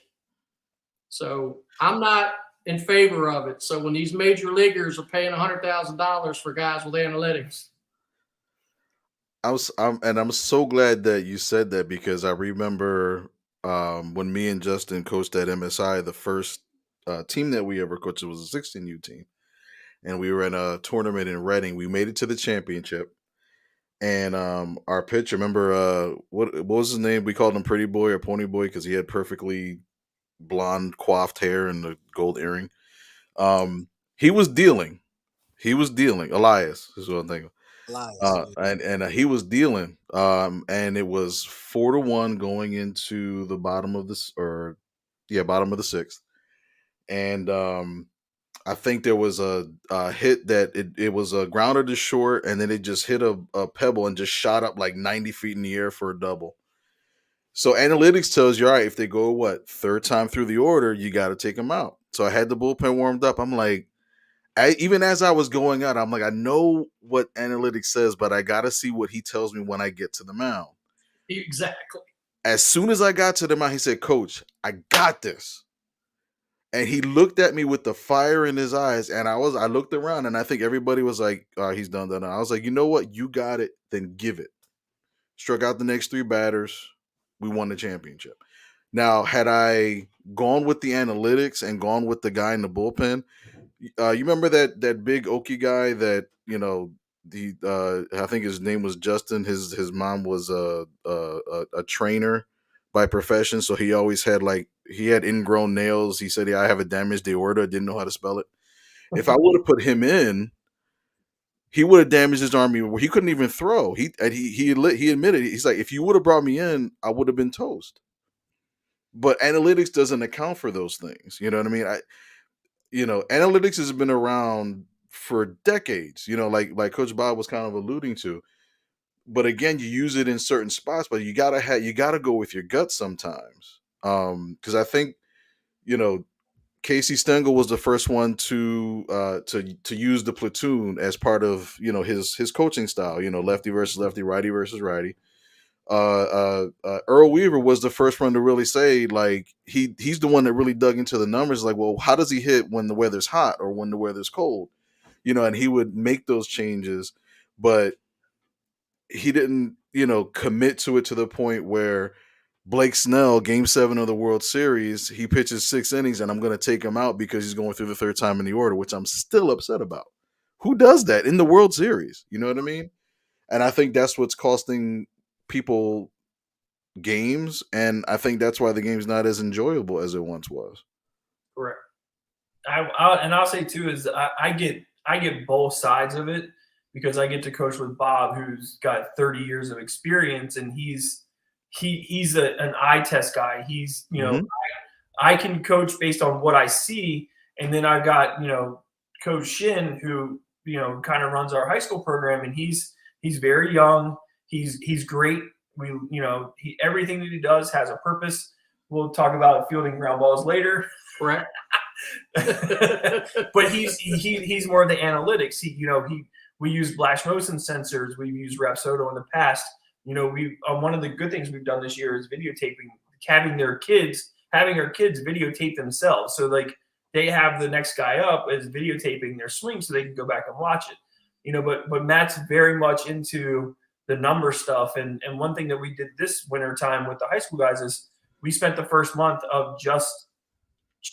So I'm not in favor of it. So when these major leaguers are paying $100,000 for guys with analytics, I'm so glad that you said that because I remember when me and Justin coached at MSI, the first team that we ever coached was a 16U team, and we were in a tournament in Reading. We made it to the championship, and our pitcher, remember what was his name? We called him Pretty Boy or Pony Boy because he had perfectly blonde coiffed hair and a gold earring. He was dealing. Elias is what I'm thinking. And he was dealing. And it was 4-1 going into the bottom of bottom of the sixth. And I think there was a hit that it was a grounder to short, and then it just hit a pebble and just shot up like 90 feet in the air for a double. So analytics tells you, all right, if they go third time through the order, you got to take them out. So I had the bullpen warmed up. I'm like, even as I was going out, I'm like, I know what analytics says, but I got to see what he tells me when I get to the mound. exactly. As soon as I got to the mound, he said, Coach, I got this. And he looked at me with the fire in his eyes, and I looked around, and I think everybody was like, he's done. I was like, you know what? You got it. Then give it. Struck out the next 3 batters. We won the championship. Now, had I gone with the analytics and gone with the guy in the bullpen, you remember that big Okie guy that, I think his name was Justin. His mom was a trainer by profession, so he always had he had ingrown nails. He said, I have a damaged aorta. Didn't know how to spell it. If I would have put him in, he would have damaged his arm where he couldn't even throw. He admitted, he's like, if you would have brought me in, I would have been toast. But analytics doesn't account for those things. You know what I mean? Analytics has been around for decades. Like Coach Bob was kind of alluding to. But again, you use it in certain spots, but you gotta go with your gut sometimes. Because I think, Casey Stengel was the first one to use the platoon as part of his coaching style. Lefty versus lefty, righty versus righty. Earl Weaver was the first one to really say, like, he's the one that really dug into the numbers, like, well, how does he hit when the weather's hot or when the weather's cold, and he would make those changes, but he didn't, commit to it to the point where Blake Snell, Game 7 of the World Series, he pitches 6 innings and I'm going to take him out because he's going through the third time in the order, which I'm still upset about. Who does that in the World Series? You know what I mean? And I think that's what's costing people games, and I think that's why the game's not as enjoyable as it once was. Correct. I'll say too is I get both sides of it because I get to coach with Bob, who's got 30 years of experience, and he's an eye test guy. He's I can coach based on what I see, and then I've got Coach Shin, who kind of runs our high school program, and he's very young. He's great. Everything that he does has a purpose. We'll talk about fielding ground balls later. Correct. But he's more of the analytics. We use Blash motion sensors. We've used Rapsodo in the past. One of the good things we've done this year is videotaping, having our kids videotape themselves. So like they have the next guy up as videotaping their swing so they can go back and watch it. But Matt's very much into the number stuff. And one thing that we did this winter time with the high school guys is we spent the first month of just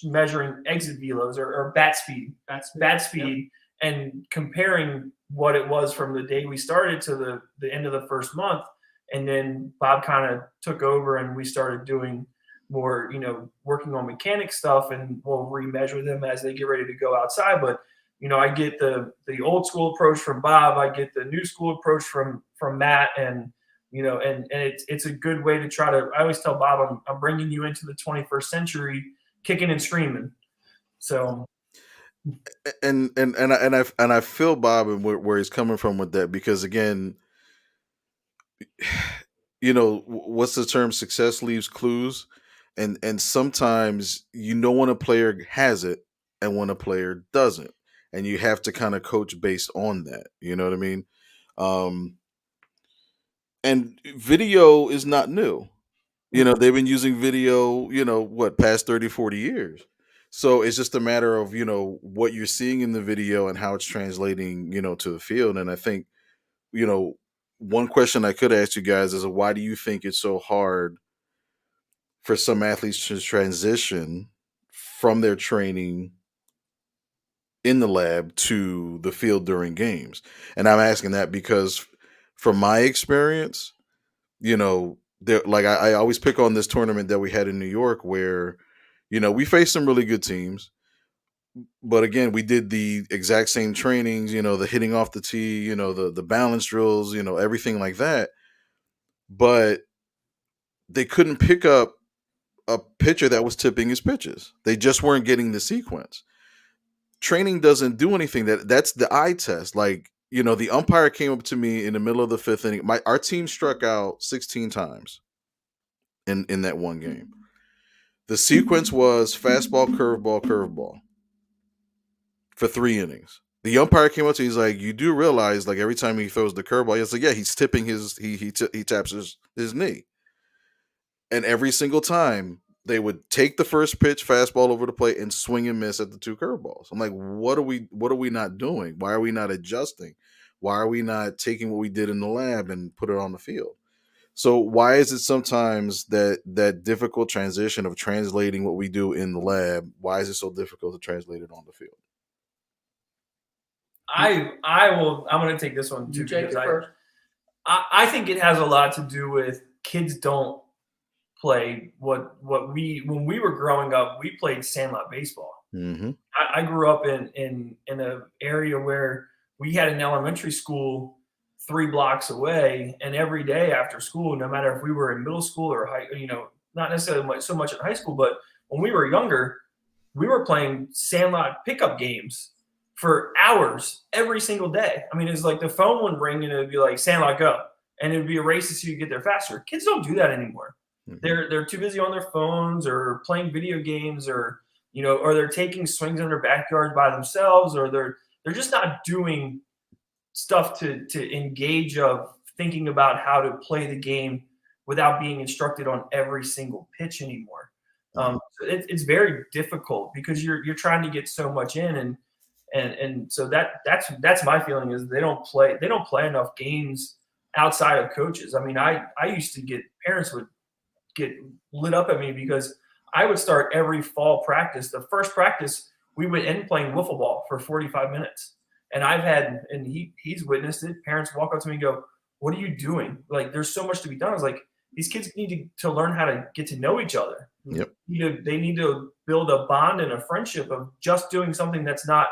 measuring exit velos or bat speed, Yep. and comparing what it was from the day we started to the end of the first month. And then Bob kind of took over and we started doing more, working on mechanic stuff, and we'll remeasure them as they get ready to go outside. But I get the old school approach from Bob. I get the new school approach from Matt, and it's a good way to try to. I always tell Bob, I'm bringing you into the 21st century, kicking and screaming. So, and I feel Bob and where he's coming from with that, because again, what's the term? Success leaves clues, and sometimes when a player has it and when a player doesn't. And you have to kind of coach based on that. You know what I mean? And video is not new. They've been using video, past 30, 40 years. So it's just a matter of, what you're seeing in the video and how it's translating, to the field. And I think, one question I could ask you guys is, why do you think it's so hard for some athletes to transition from their training in the lab to the field during games? And I'm asking that because from my experience, I always pick on this tournament that we had in New York where, we faced some really good teams, but again, we did the exact same trainings, the hitting off the tee, the balance drills, everything like that. But they couldn't pick up a pitcher that was tipping his pitches. They just weren't getting the sequence. Training doesn't do anything. That's the eye test. Like, the umpire came up to me in the middle of the 5th inning. Our team struck out 16 times in that one game. The sequence was fastball, curveball for 3 innings. The umpire came up to me, he's like, you do realize, like, every time he throws the curveball, he's like, yeah, he's tipping he taps his knee. And every single time they would take the first pitch, fastball over the plate, and swing and miss at the 2 curveballs. I'm like, what are we not doing? Why are we not adjusting? Why are we not taking what we did in the lab and put it on the field? So why is it sometimes that difficult transition of translating what we do in the lab? Why is it so difficult to translate it on the field? I'm going to take this one too. You take it first. I think it has a lot to do with kids don't play when we were growing up, we played sandlot baseball. Mm-hmm. I grew up in an area where we had an elementary school 3 blocks away, and every day after school, no matter if we were in middle school or high, not necessarily so much in high school, but when we were younger, we were playing sandlot pickup games for hours every single day. I mean, it's like the phone would ring and it would be like, Sandlot, go. And it would be a race to see who get there faster. Kids don't do that anymore. Mm-hmm. They're too busy on their phones or playing video games, or or they're taking swings in their backyard by themselves, or they're just not doing stuff to engage of thinking about how to play the game without being instructed on every single pitch anymore. It's very difficult because you're trying to get so much in, and so that's my feeling is they don't play enough games outside of coaches. I mean, I used to get parents would get lit up at me because I would start every fall practice. The first practice we would end playing wiffle ball for 45 minutes, and he's witnessed it. Parents walk up to me and go, "What are you doing? Like, there's so much to be done." I was like, these kids need to learn how to get to know each other. Yep. They need to build a bond and a friendship of just doing something that's not,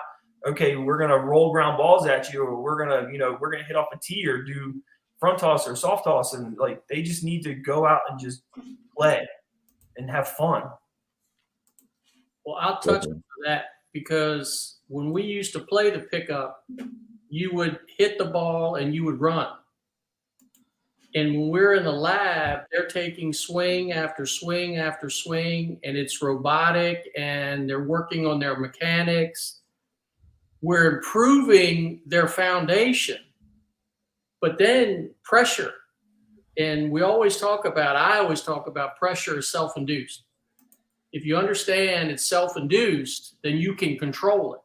okay, we're going to roll ground balls at you, or we're going to hit off a tee or do front toss or soft toss. And like, they just need to go out and just play and have fun. Well, I'll touch on that because when we used to play the pickup, you would hit the ball and you would run. And when we're in the lab, they're taking swing after swing after swing, and it's robotic, and they're working on their mechanics. We're improving their foundation, but then pressure. And I always talk about pressure is self-induced. If you understand it's self-induced, then you can control it.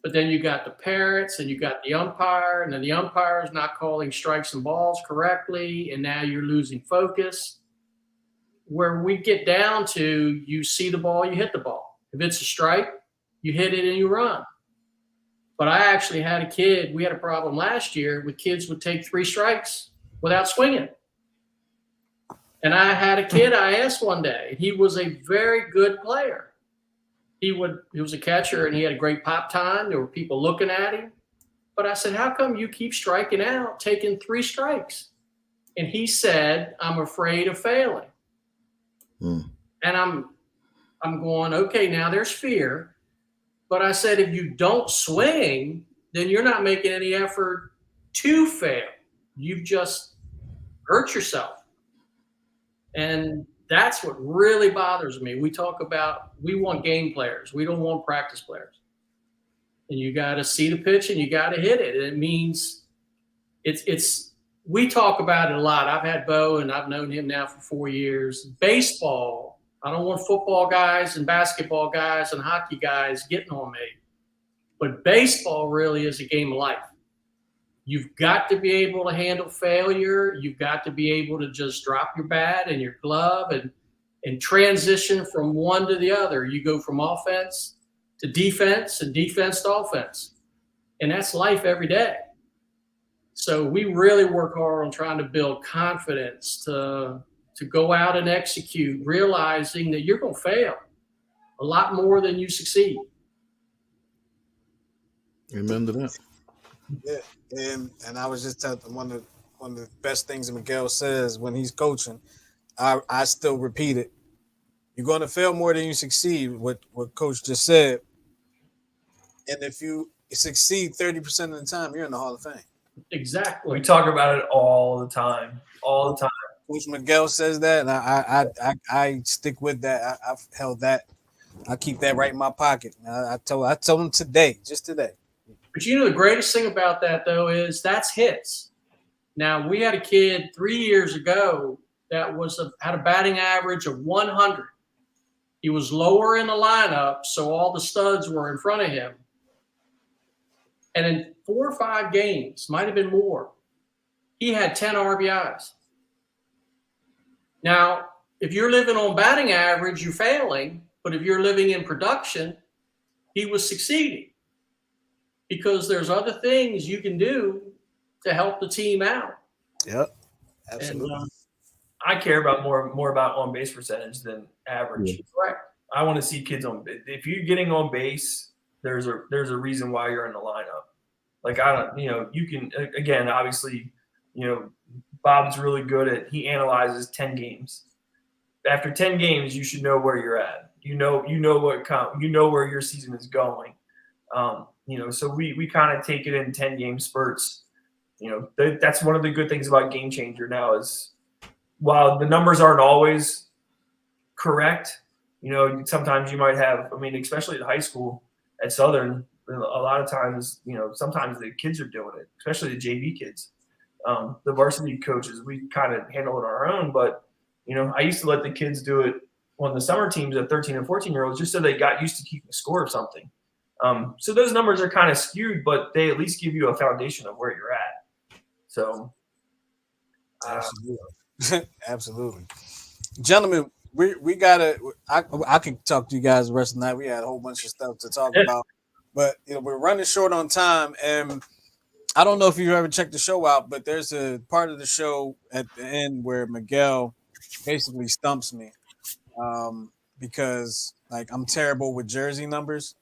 But then you got the parents and you got the umpire, and then the umpire is not calling strikes and balls correctly, and now you're losing focus. Where we get down to, you see the ball, you hit the ball. If it's a strike, you hit it and you run. But I actually had a kid, we had a problem last year with kids would take 3 strikes without swinging. And I had a kid I asked one day, he was a very good player. He was a catcher and he had a great pop time. There were people looking at him. But I said, how come you keep striking out, taking 3 strikes? And he said, I'm afraid of failing. And I'm going, okay, now there's fear. But I said, if you don't swing, then you're not making any effort to fail. You've just hurt yourself. And that's what really bothers me. We talk about, we want game players. We don't want practice players. And you got to see the pitch and you got to hit it. And it means we talk about it a lot. I've had Beau and I've known him now for 4 years. Baseball, I don't want football guys and basketball guys and hockey guys getting on me. But baseball really is a game of life. You've got to be able to handle failure. You've got to be able to just drop your bat and your glove and transition from one to the other. You go from offense to defense and defense to offense. And that's life every day. So we really work hard on trying to build confidence to go out and execute, realizing that you're going to fail a lot more than you succeed. Amen to that. Yeah, and I was just telling one of the best things that Miguel says when he's coaching. I still repeat it. You're going to fail more than you succeed. What Coach just said. And if you succeed 30% of the time, you're in the Hall of Fame. Exactly. We talk about it all the time. Coach Miguel says that, and I stick with that. I've held that. I keep that right in my pocket. I told him today. But you know the greatest thing about that though is that's hits. Now we had a kid 3 years ago that had a batting average of 100. He was lower in the lineup, so all the studs were in front of him. And in 4 or 5 games, might have been more, he had 10 RBIs. Now, if you're living on batting average, you're failing. But if you're living in production, he was succeeding. Because there's other things you can do to help the team out. Yep, absolutely. And, I care about more about on base percentage than average. Yeah. Right. I want to see kids on. If you're getting on base, there's a reason why you're in the lineup. Like you can again, obviously, Bob's really good at he analyzes 10 games. After 10 games, you should know where you're at. You know where your season is going. So we kind of take it in 10-game spurts. That's one of the good things about Game Changer now is while the numbers aren't always correct, sometimes you might have, especially at high school at Southern, a lot of times, sometimes the kids are doing it, especially the JV kids. The varsity coaches, we kind of handle it on our own. But, I used to let the kids do it on the summer teams at 13 and 14-year-olds just so they got used to keeping score of something. So those numbers are kind of skewed, but they at least give you a foundation of where you're at. So. Absolutely. Absolutely. Gentlemen, we gotta. I can talk to you guys the rest of the night. We had a whole bunch of stuff to talk about, but we're running short on time, and I don't know if you've ever checked the show out, but there's a part of the show at the end where Miguel basically stumps me because like I'm terrible with jersey numbers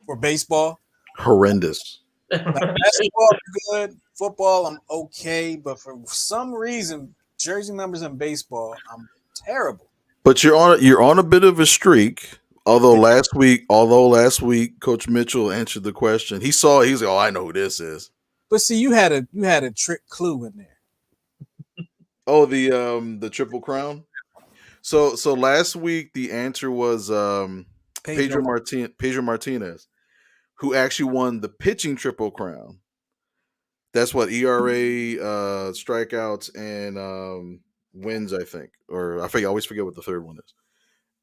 for baseball. Horrendous. Like, basketball, I'm good. Football, I'm okay, but for some reason, jersey numbers in baseball, I'm terrible. But you're on a bit of a streak. Although last week, Coach Mitchell answered the question. He's like, "Oh, I know who this is." But see, you had a trick clue in there. Oh, the Triple Crown. So last week the answer was Pedro Martinez, who actually won the pitching Triple Crown. That's what ERA, strikeouts, and wins, I think, or I always forget what the third one is.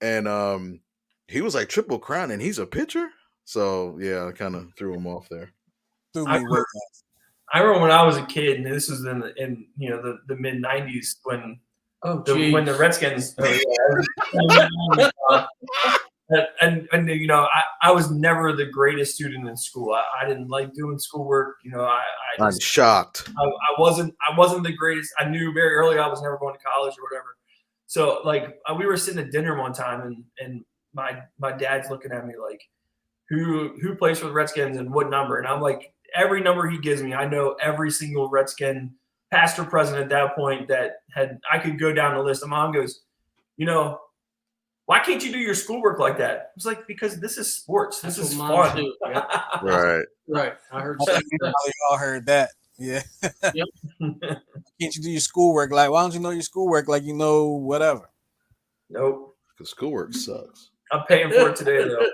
And he was like Triple Crown, and he's a pitcher. So yeah, I kind of threw him off there. I remember when I was a kid, and this was in the mid '90s when when the Redskins. And I was never the greatest student in school. I didn't like doing schoolwork. I'm shocked. I wasn't the greatest. I knew very early I was never going to college or whatever. So like we were sitting at dinner one time, and my dad's looking at me like, who plays for the Redskins and what number? And I'm like, every number he gives me, I know every single Redskin past or present at that point that I could go down the list. And Mom goes, why can't you do your schoolwork like that? I was like, because this is sports. This is fun. Yep. Right. I heard y'all heard that. Yeah. Yep. Can't you do your schoolwork? Like, why don't you know your schoolwork like you know whatever? Nope. Because schoolwork sucks. I'm paying for it today, though.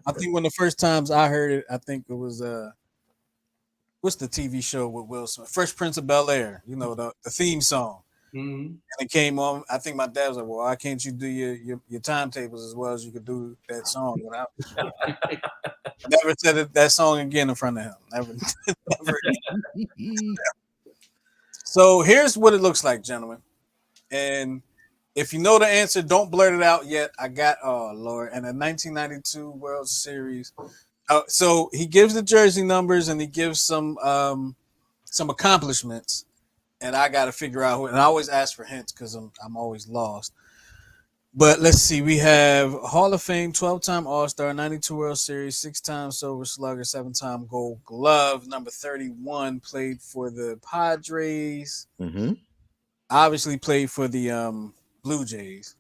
I think one of the first times I heard it, I think it was what's the TV show with Will Smith? Fresh Prince of Bel-Air. The theme song. Mm-hmm. And it came on. I think my dad was like, "Well, why can't you do your timetables as well as you could do that song?" Never said that song again in front of him. Never again. So here's what it looks like, gentlemen. And if you know the answer, don't blurt it out yet. Oh Lord, and the 1992 World Series. So he gives the jersey numbers and he gives some accomplishments. And I got to figure out who. And I always ask for hints because I'm always lost. But let's see. We have Hall of Fame, 12-time All-Star, 92 World Series, 6-time Silver Slugger, 7-time Gold Glove. Number 31 played for the Padres. Mm-hmm. Obviously played for the Blue Jays.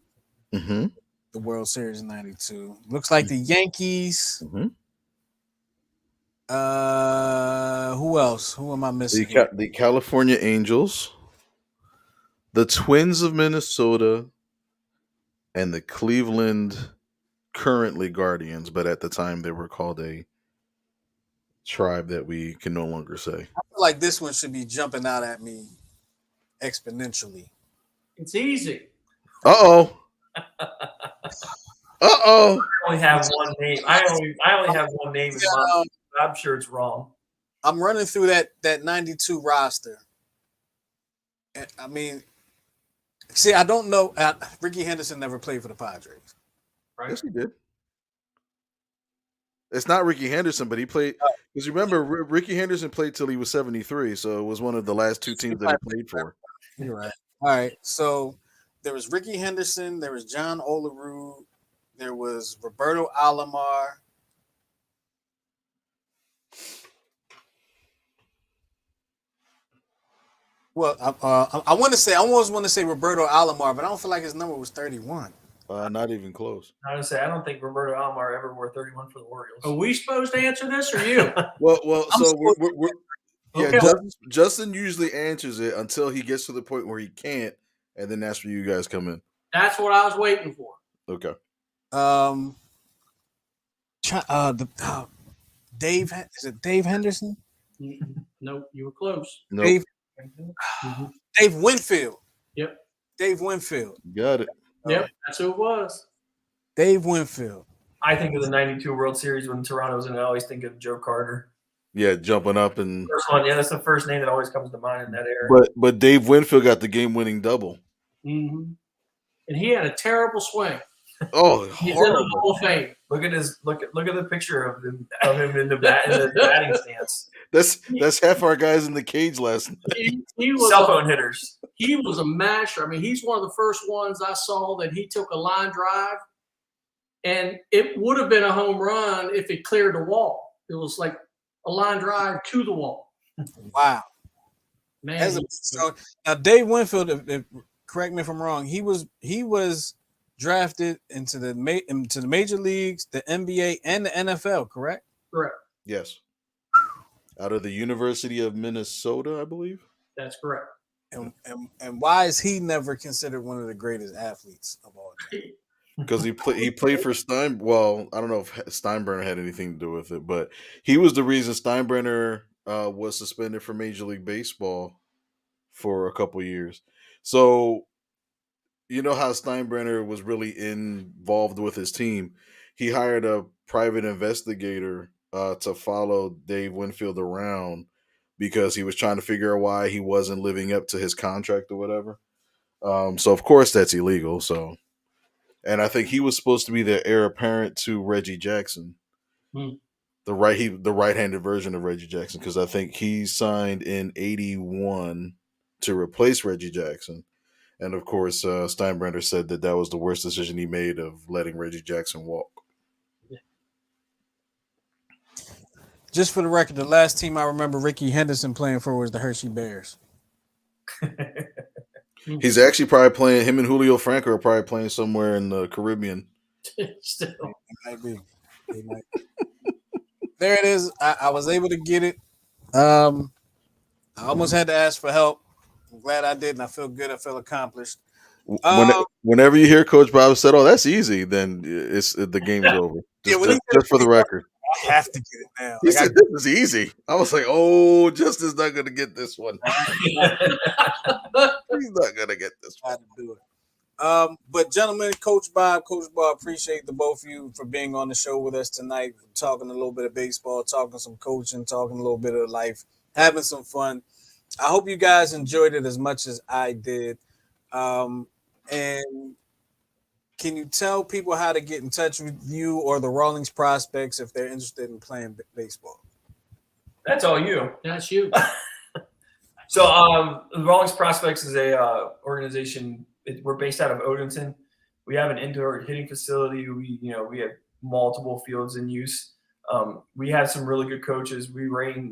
Mm-hmm. The World Series in 92. Looks like the Yankees. Mm-hmm. Who else? Who am I missing? The California Angels, the Twins of Minnesota, and the Cleveland currently Guardians, but at the time they were called a tribe that we can no longer say. I feel like this one should be jumping out at me exponentially. It's easy. Uh-oh. I only have one name. I only have one name in mind. I'm sure it's wrong. I'm running through that 92 roster. I mean, see, I don't know. Ricky Henderson never played for the Padres. Right? Yes, he did. It's not Ricky Henderson, but he played. Because remember, Ricky Henderson played till he was 73, so it was one of the last two teams that he played for. You're right. All right. So there was Ricky Henderson. There was John Olerud. There was Roberto Alomar. Well, I want to say, I almost want to say Roberto Alomar, but I don't feel like his number was 31. Not even close. I was say I don't think Roberto Alomar ever wore 31 for the Orioles. Are we supposed to answer this or you? Well, so we're Okay. Justin usually answers it until he gets to the point where he can't, and then that's where you guys come in. That's what I was waiting for. Okay. Dave, is it Dave Henderson? No, you were close. Nope. Dave, Dave Winfield. Yep. Dave Winfield. Got it. Yep. That's who it was. Dave Winfield. I think of the '92 World Series when Toronto was in. I always think of Joe Carter. Yeah, jumping up and First one, yeah, that's the first name that always comes to mind in that era. but Dave Winfield got the game-winning double. Mm-hmm. And he had a terrible swing. Oh, He's in the Hall of Fame. Look at the picture of him in the batting stance. That's half our guys in the cage last night. He was Cell phone hitters. He was a masher. I mean, he's one of the first ones I saw that he took a line drive, and it would have been a home run if it cleared the wall. It was like a line drive to the wall. Wow. Man. Now, Dave Winfield, correct me if I'm wrong, he was drafted into the major leagues, the NBA, and the NFL, correct? Correct. Yes. Out of the University of Minnesota, I believe. That's correct. And why is he never considered one of the greatest athletes of all time? Because he played for Stein. Well, I don't know if Steinbrenner had anything to do with it, but he was the reason Steinbrenner was suspended from Major League Baseball for a couple years. So, you know how Steinbrenner was really involved with his team. He hired a private investigator to follow Dave Winfield around because he was trying to figure out why he wasn't living up to his contract or whatever. So, of course, that's illegal. So. And I think he was supposed to be the heir apparent to Reggie Jackson, the right-handed version of Reggie Jackson, because I think he signed in '81 to replace Reggie Jackson, and of course Steinbrenner said that was the worst decision he made of letting Reggie Jackson walk. Just for the record, the last team I remember Ricky Henderson playing for was the Hershey Bears. He's actually probably playing. Him and Julio Franco are probably playing somewhere in the Caribbean. Still. It might be. There it is. I was able to get it. I almost had to ask for help. I'm glad I did, and I feel good. I feel accomplished. Whenever you hear Coach Bob said, "Oh, that's easy," then the game's over. Just for the record. I have to get it now. He said, "This is easy." I was like, "Oh, Justin's not going to get this one. He's not going to get this one." I had to do it. But gentlemen, Coach Bob, appreciate the both of you for being on the show with us tonight, talking a little bit of baseball, talking some coaching, talking a little bit of life, having some fun. I hope you guys enjoyed it as much as I did. And can you tell people how to get in touch with you or the Rawlings Prospects if they're interested in playing baseball? That's all you. That's you. So the Rawlings Prospects is a organization. We're based out of Odenton. We have an indoor hitting facility. We have multiple fields in use. We have some really good coaches. We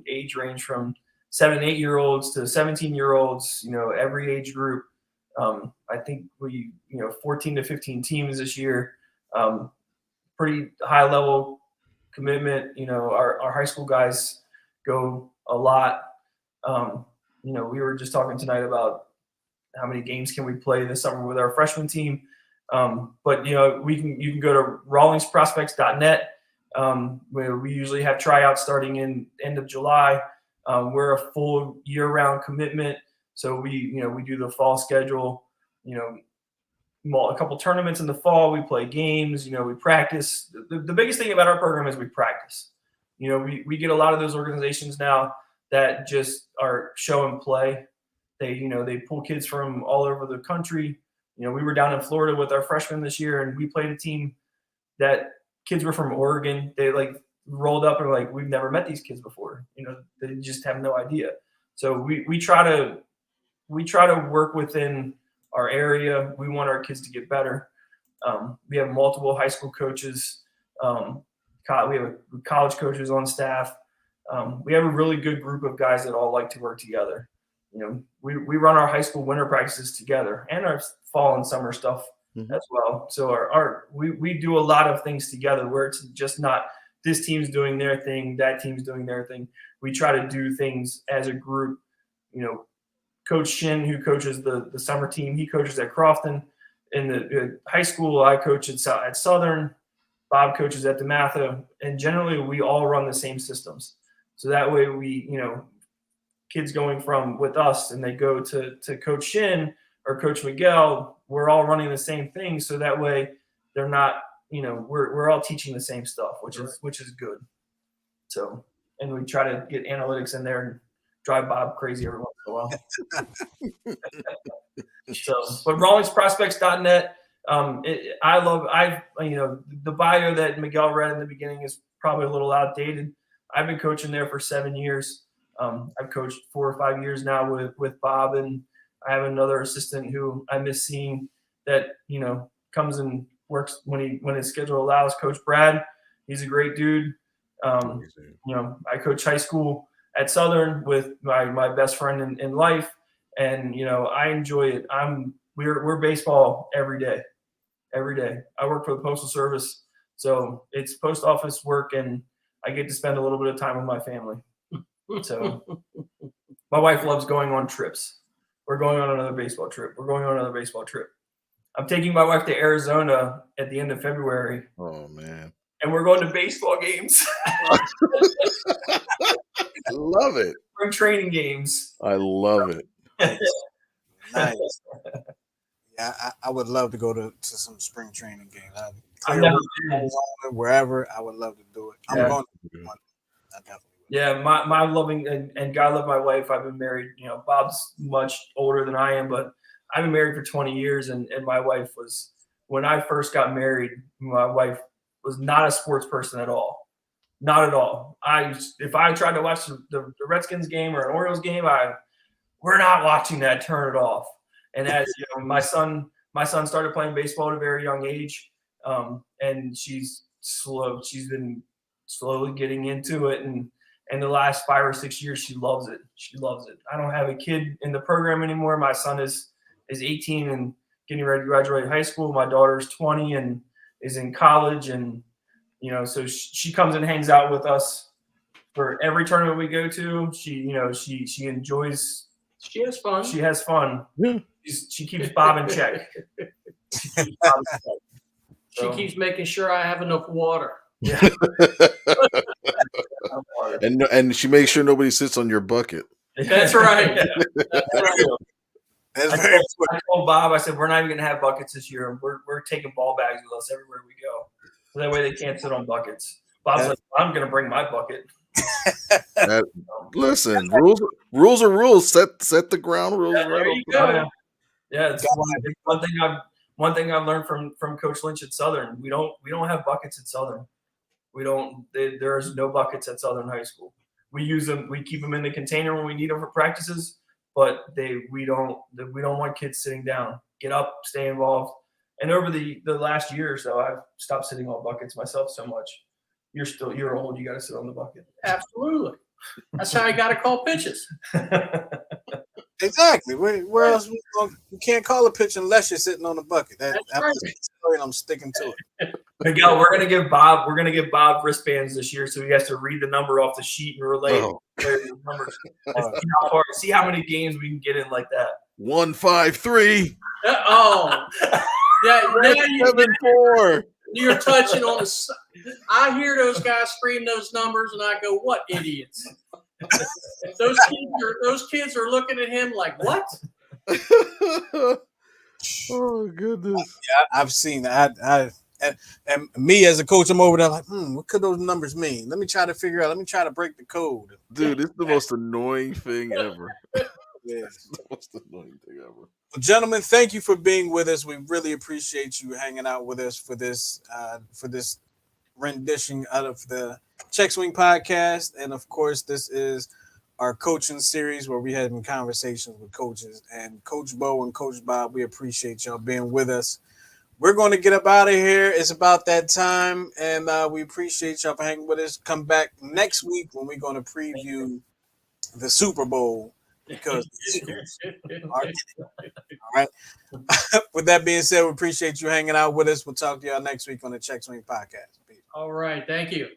age range from 7 and 8 year olds to 17-year-olds. Every age group. I think 14 to 15 teams this year. Pretty high level commitment. Our high school guys go a lot. We were just talking tonight about how many games can we play this summer with our freshman team. But you can go to rawlingsprospects.net, where we usually have tryouts starting in end of July. We're a full year-round commitment. So we do the fall schedule, a couple tournaments in the fall. We play games, we practice. The biggest thing about our program is we practice. We get a lot of those organizations now that just are show and play. They pull kids from all over the country. We were down in Florida with our freshmen this year, and we played a team that kids were from Oregon. They rolled up and were like, we've never met these kids before. They just have no idea. So we try to work within our area. We want our kids to get better. We have multiple high school coaches. We have college coaches on staff. We have a really good group of guys that all like to work together. We run our high school winter practices together and our fall and summer stuff as well. So we do a lot of things together where it's just not this team's doing their thing, that team's doing their thing. We try to do things as a group. Coach Shin, who coaches the summer team, he coaches at Crofton. In the high school, I coach at Southern. Bob coaches at DeMatha. And generally, we all run the same systems. So that way we, kids going from with us and they go to Coach Shin or Coach Miguel, we're all running the same thing. So that way they're not, we're all teaching the same stuff, which is good. So, and we try to get analytics in there and drive Bob crazy every once in a while. So, but rawlingsprospects.net. The bio that Miguel read in the beginning is probably a little outdated. I've been coaching there for 7 years. I've coached 4 or 5 years now with Bob, and I have another assistant who I miss seeing that, comes and works when his schedule allows. Coach Brad, he's a great dude. I coach high school at Southern with my best friend in life, and I enjoy it. We're baseball every day. I work for the Postal Service, so it's post office work, and I get to spend a little bit of time with my family. So my wife loves going on trips. We're going on another baseball trip. I'm taking my wife to Arizona at the end of February. Oh, man. And we're going to baseball games. Love it. Spring training games. I love it. Nice. Yeah, I would love to go to some spring training games. I've never been. Wherever, I would love to do it. I'm going to one. I definitely would. Yeah, my loving and God love my wife. I've been married. Bob's much older than I am, but I've been married for 20 years, and my wife was, when I first got married, my wife was not a sports person at all. Not at all. If I tried to watch the Redskins game or an Orioles game, we're not watching that. Turn it off. And as my son started playing baseball at a very young age, and she's been slowly getting into it, and the last 5 or 6 years she loves it. I don't have a kid in the program anymore. My son is 18 and getting ready to graduate high school. My daughter's 20 and is in college, and so she comes and hangs out with us for every tournament we go to. She enjoys. She has fun. She has fun. Yeah. She keeps Bob in check. She keeps making sure I have enough water. Yeah. And she makes sure nobody sits on your bucket. That's right. That's very I told Bob, I said, we're not even going to have buckets this year. We're taking ball bags with us everywhere we go. So that way they can't sit on buckets. Bob's like, I'm going to bring my bucket. Listen, rules are rules. Set the ground rules. Yeah, there you go. Yeah, it's one thing I've learned from Coach Lynch at Southern. We don't have buckets at Southern. There's no buckets at Southern High School. We use them. We keep them in the container when we need them for practices. But we don't want kids sitting down. Get up, stay involved. And over the last year or so, I've stopped sitting on buckets myself so much. You're old. You got to sit on the bucket. Absolutely. That's how you got to call pitches. Exactly. Where else you can't call a pitch unless you're sitting on the bucket. That's right. I'm sticking to it. Miguel, we're gonna give Bob wristbands this year, so he has to read the number off the sheet and relay the numbers. See how many games we can get in like that. 1, 5, 3. Oh, yeah. 7, 4. You're touching on the. I hear those guys scream those numbers, and I go, "What idiots!" Those kids are looking at him like, "What?" Oh goodness! Yeah, I've seen that. And me as a coach, I'm over there like, what could those numbers mean? Let me try to figure out. Let me try to break the code. Dude, it's the most annoying thing ever. Yeah, it's the most annoying thing ever. Well, gentlemen, thank you for being with us. We really appreciate you hanging out with us for this rendition out of the Check Swing podcast. And of course, this is our coaching series where we're having conversations with coaches. And Coach Beau and Coach Bob, we appreciate y'all being with us. We're going to get up out of here. It's about that time. And we appreciate y'all for hanging with us. Come back next week when we're going to preview the Super Bowl. Because all right. With that being said, we appreciate you hanging out with us. We'll talk to y'all next week on the Check Swing podcast. Peace. All right. Thank you.